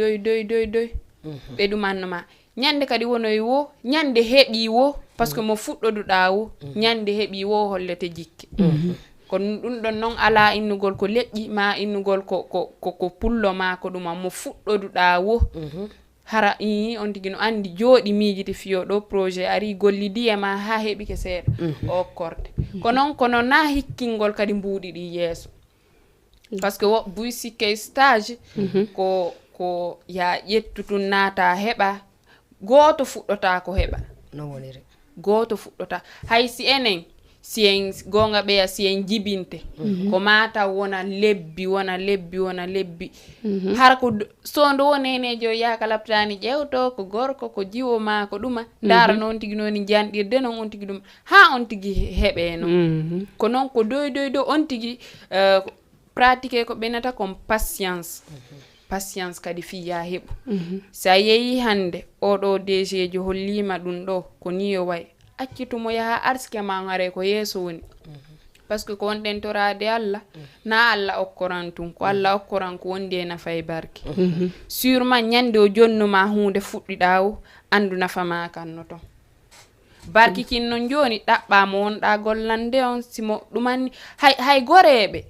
ɓe ɗumannoma ñande kadi wonoy wo ñande heɓi wo par ce que mo fuɗɗoduɗa wo ñande heɓi wo hollete jikke ko ɗum ɗon noon ala innugol ko leƴƴi ma innugol ko pullo ma ko ɗuma mo fuɗɗoduɗa wo hara on tigi no andi jooɗi miijiti fiyo ɗo projet ari gollidi e ma ha heɓike seeɗa o korde kono na hikkingol kadi mbuuɗi ɗi yeeso par ce que wo buy sikke stage ko ya ƴettutun naata heɓa gooto fuɗɗota ko heɓa no woniri gooto fuɗɗota hay si enen si en gonga ɓeya si en jibinte ko mata wona lebbi har ko sondo wonenejo yaka laptani ƴewto ko gorko ko jiwo ma ko ɗuma dara noon tigi noon janɗirde noon on tigi ɗum ha on tigi heɓe noon ko noon ko doy on tigi pratiquer ko ɓenata comme patience kadi fiya heɓu sa yeeyi hande oɗo DG jo hollima ɗum ɗo ko ni yo way accitumo yaha arske ma hare ko yeeso woni par ce que ko wonɗen torade Allah na Allah okkoran tun ko Allah okkoran ko wondi e nafa e barke sûrement ñande o jonnuma hunde fuɗɗiɗa o andu nafa ma kanno ton barki kin non joni ɗaɓɓama wonɗa gollande on simo ɗumanni hay goreɓe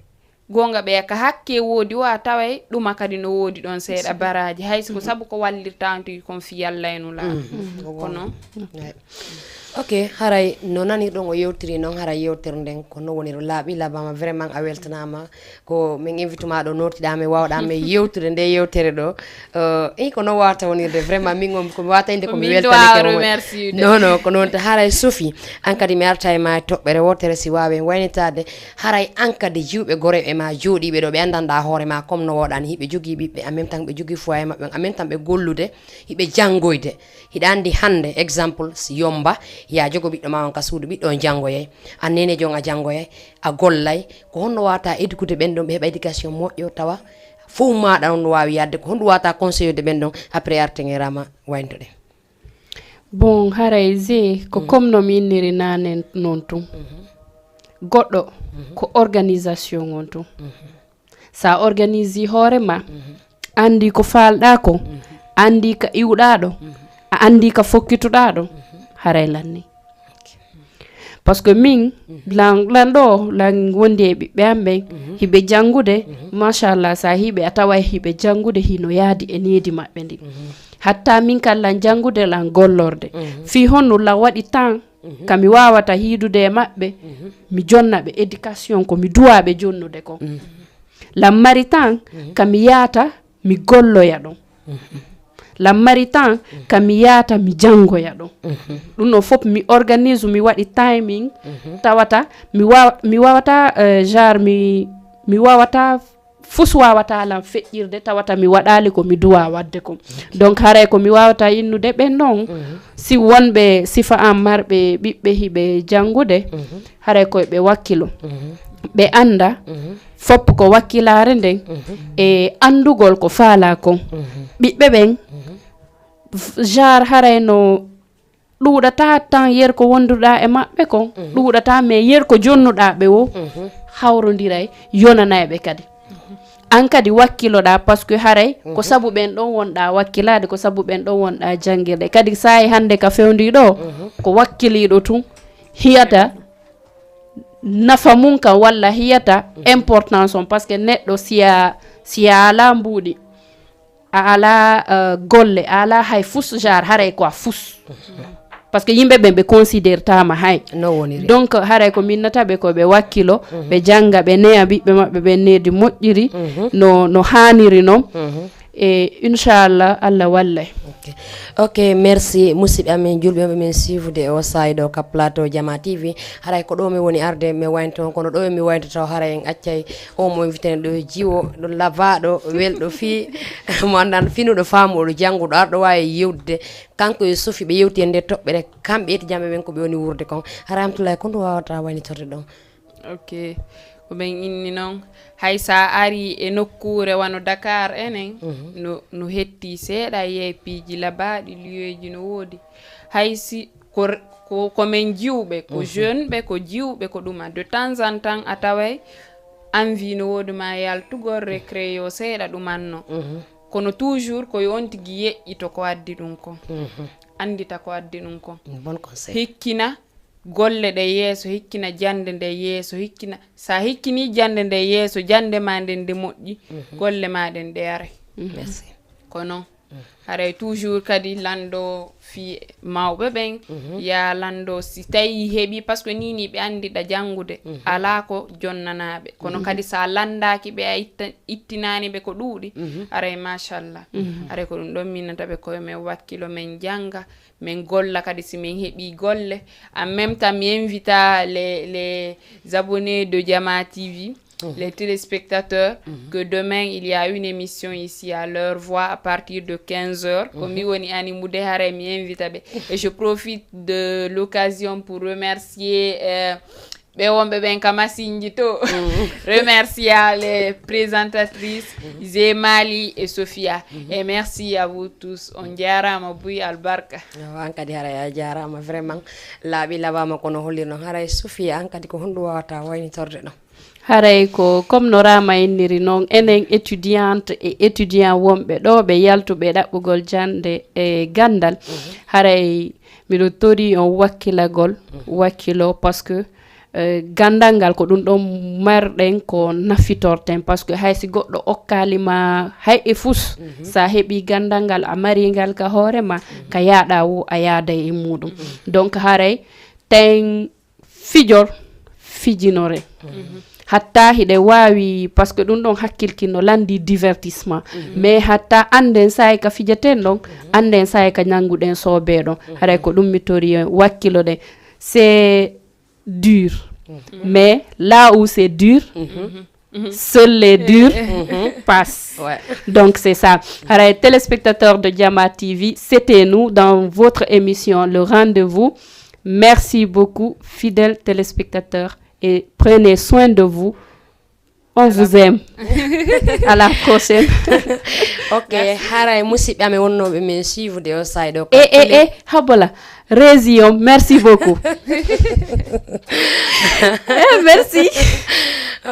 gonga ɓe ka hakke woodi wa taway ɗuma kadi no woodi ɗon seeɗa baraji hayso ko sabu ko wallirta on tigi kon fi Yalla en ula kono ok haray no nanirɗon o yewtiri noon haray yewtere nden ko no woniro laaɓi laabama vraiment a weltanama ko min invite ma ɗo notiɗame wawɗame yewtude nde yewtere ɗo ko no wawata wonirde vraiment min on komi wawata inde komi weltanike non ko noon haray Sophie an kadi mi arta e ma toɓɓere wotere si wawi waynitade haray an kadi jiwɓe gore e ma jooɗiɓe ɗo ɓe andanɗa hoore ma comme no woɗani hiɓe jogui ɓiɓɓe en même temps ɓe jogui foyer mabɓe en même temps ɓe gollude hiɓe janggoyde hiɗa andi hande exemple si yomba ya jogo ɓiɗɗo ma on ka suudu ɓiɗɗo janggoyay annene jon a janggoyay a gollay ko honno wata éduqude ɓen ɗon ɓe heɓa éducation moƴƴo tawa fof maɗa on no wawi yadde ko honɗum wata conseillede ɓen ɗon après arteŋerama wayntoɗe bon haray ze ko comme no mi inniri nane non tum goɗɗo ko organisation on tum sa organise hoorema andi ko falɗa ko andi ka iwɗa ɗo a andi ka fokkituɗa ɗo haray lanni parce que min lan ɗo lan wondi e ɓiɓɓe am ɓen hiɓe jangude machallah sa hiɓe a tawa hiɓe jangude hino yaadi e needi maɓɓe ndi hatta min kan lan jangude lan gollorde fi honno lan waɗi temps kami wawata hiidude e maɓɓe mi jonna ɓe éducation ko mi duwaɓe jonnude kon lan mari temps kami yaata mi golloya ɗon lan mari temps kami yaata mi jangoya ɗon ɗum no fof mi organise mi waɗi timing tawata mi wawata genre mi wawata fus wawata lan feƴƴirde tawata mi waɗali ko mi duwa wadde ko donc haray ko mi wawata innude ɓen noon si wonɓe sifa an marɓe ɓiɓɓe hiɓe jangude haray koye ɓe wakkilo ɓe anda fopp ko wakkilare nden e andugol ko faala kon ɓiɓɓe ɓen genre haray no ɗuuɗata tan yer ko wonduɗa e maɓɓe kon ɗuuɗata mais yer ko jonnuɗa ɓe o hawrodiray yonanayɓe kadi an kadi wakkiloɗa par ce que haray ko sabu ɓen ɗon wonɗa wakkilade ko sabu ɓen ɗon wonɗa jangguirde kadi sa e hande ka fewdiɗo ko wakkiliɗo tun hiyata nafa mum kam walla hiyata importance on par ce que neɗɗo siya ala mbuuɗi a ala golle a ala hay fus genre haray ko a fus par ce que yimɓe ɓen ɓe considére tama hay donc haray ko minnataɓe ko ɓe wakkilo ɓe janga ɓe neya ɓiɓɓe maɓɓe ɓe needi moƴƴiri no haniri noon e inchallah Allah wallay ok merci musidɓe amen julɓe men suivde o sayɗo ka plateau Jama TV haray ko ɗo mi woni arde mi waynto kono ɗo mi wayntoto haray en accay o mo invité ɗo jiwo ɗo lavaɗo welɗo fi mo andan finuɗo famuɗo janguɗo arɗo wawi yewdude kanko e Sophie ɓe yewti e nder toɓɓere kamɓe eti jamɓe men ko ɓe woni wurde kon haray Hamtoulaye ko ndu wawata waynitorde ɗon ok ko ɓen inni noon hay sa ari e nokkure wano Dakar enen no hetti seeɗa yeepiji labaɗi liyoji no woodi hay si komin jiwɓe ko jeune ɓe ko jiwɓe ko ɗuma de temps en temps a taway envie no woodi ma yaltugol récréo seeɗa ɗumanno kono toujours koye on tigui yeƴƴito ko addi ɗum kon andita ko addi ɗum kon bon conseil hikkina golle ɗe yeeso hikkina jande nde yeeso hikkina sa hikkini jande nde yeeso jande ma nden nde moƴƴi golle ma ɗen ɗe are merci kono haray toujours kadi lando fi mawɓe ɓen ya lando si tawi heeɓi par ce que nini ɓe andiɗa jangude ala ko jonnanaɓe kono kadi sa landaki ɓe a ittinani ɓe ko ɗuuɗi aray machallah aray ko ɗum ɗon minnataɓe koye men wakkilo men janga min golla kadi si min heeɓi golle en même temps mi invita les abonnés de Jama TV les téléspectateurs que demain il y a une émission ici à leur voix à partir de 15h comme mi woni animude hare mi invita ɓe et je profite de l'occasion pour remercier ɓe wonɓe ɓen ka masinji to remercier les présentatrices Zemali et Sophia et merci à vous tous on jarama Buy albarka an kadi haray a jarama vraiment laaɓi labama kono hollirno haray Sophia an kadi ko honɗum wawata waynitorde ɗon haray ko comme no Rama inniri noon enen étudiante et étudiant wonɓe ɗo ɓe yaltuɓe ɗaɓɓugol jande e gandal haray miɗo tori on wakkilagol wakkilo par ce que gandal ngal ko ɗum ɗon marɗen ko nafitorten par ce que hay si goɗɗo okkalima hay e fus sa heeɓi gandal ngal a mari ngal ka hoorema ka yaaɗa wo a yaada e muɗum donc haray ten fijinore hatta hiɗe wawi par ce que ɗum ɗon hakkilkino landi divertissement mais hatta anden sayi ka fijaten ɗon anden sayi ka ñanguɗen sobe ɗon haray ko ɗum mi tori wakkilo ɗen c'est dur mais là où c'est dur seuls les durs passent donc c'est ça. Haray téléspectateurs de Jama TV, c'était nous dans votre émission Le Rendez-vous. Merci beaucoup fidèles téléspectateurs et prenez soin de vous. On vous aime. À la prochaine. Ok, haray musidɓe amen wonnoɓe men suivre o side o. Habola. Résion, merci beaucoup. Merci.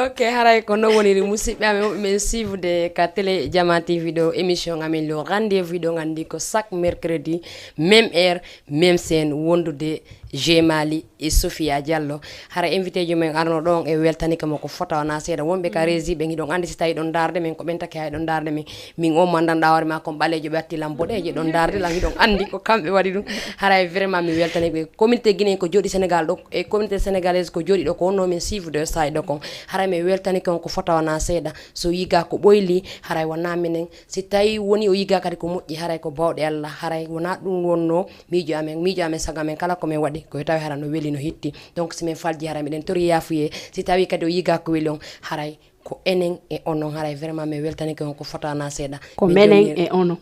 Ok, haray ko no woniri musidɓe amen woɓɓe men suivre ka télé Jama TV ɗo émission amen le rendez-vous ɗo gandi ko chaque mercredi même heure même scène wondude Jemali et Sophia Diallo hara invité jomen arno ɗon e weltani kamo ko fota wana seeɗa wonɓe ka rési ɓe giɗon andi si tawi ɗon darde men ko ɓentake hay ɗon darde men min o mandanɗa hoore ma kon ɓalejo ɓe attilam boɗeje ɗon darde lan hiɗon andi ko kamɓe waɗi ɗum haray vraiment mi weltani ɓe communauté guinéen ko jooɗi Sénégal ɗo e communauté sénégalaise ko jooɗi ɗo ko wonno min suivre de sayi ɗo kon haray mi weltani kon ko fota wana seeɗa so yiga ko ɓoyli haray wona minen si tawi woni o yiga kadi ko moƴƴi haray ko bawɗe Allah haray wona ɗum wonno miijo amen sago amen kala komin waɗi ko tawi hara no weli no hitti donc si min falji haray miɗen tori yafuye si tawi kadi o yiga ko weli on haray ko enen e onon haray vraiment mi weltanike on ko fotana seeɗa ko menen e onon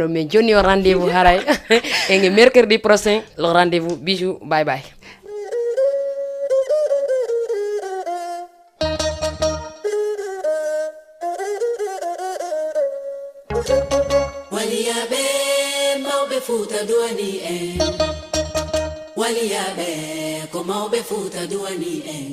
min joni o rendez-vous haray e mercredi prochain le rendez-vous bijou bye bye. Waliyaɓe mawɓe Fuuta duwani en waliyaɓe ko mawɓe Fuuta duwani en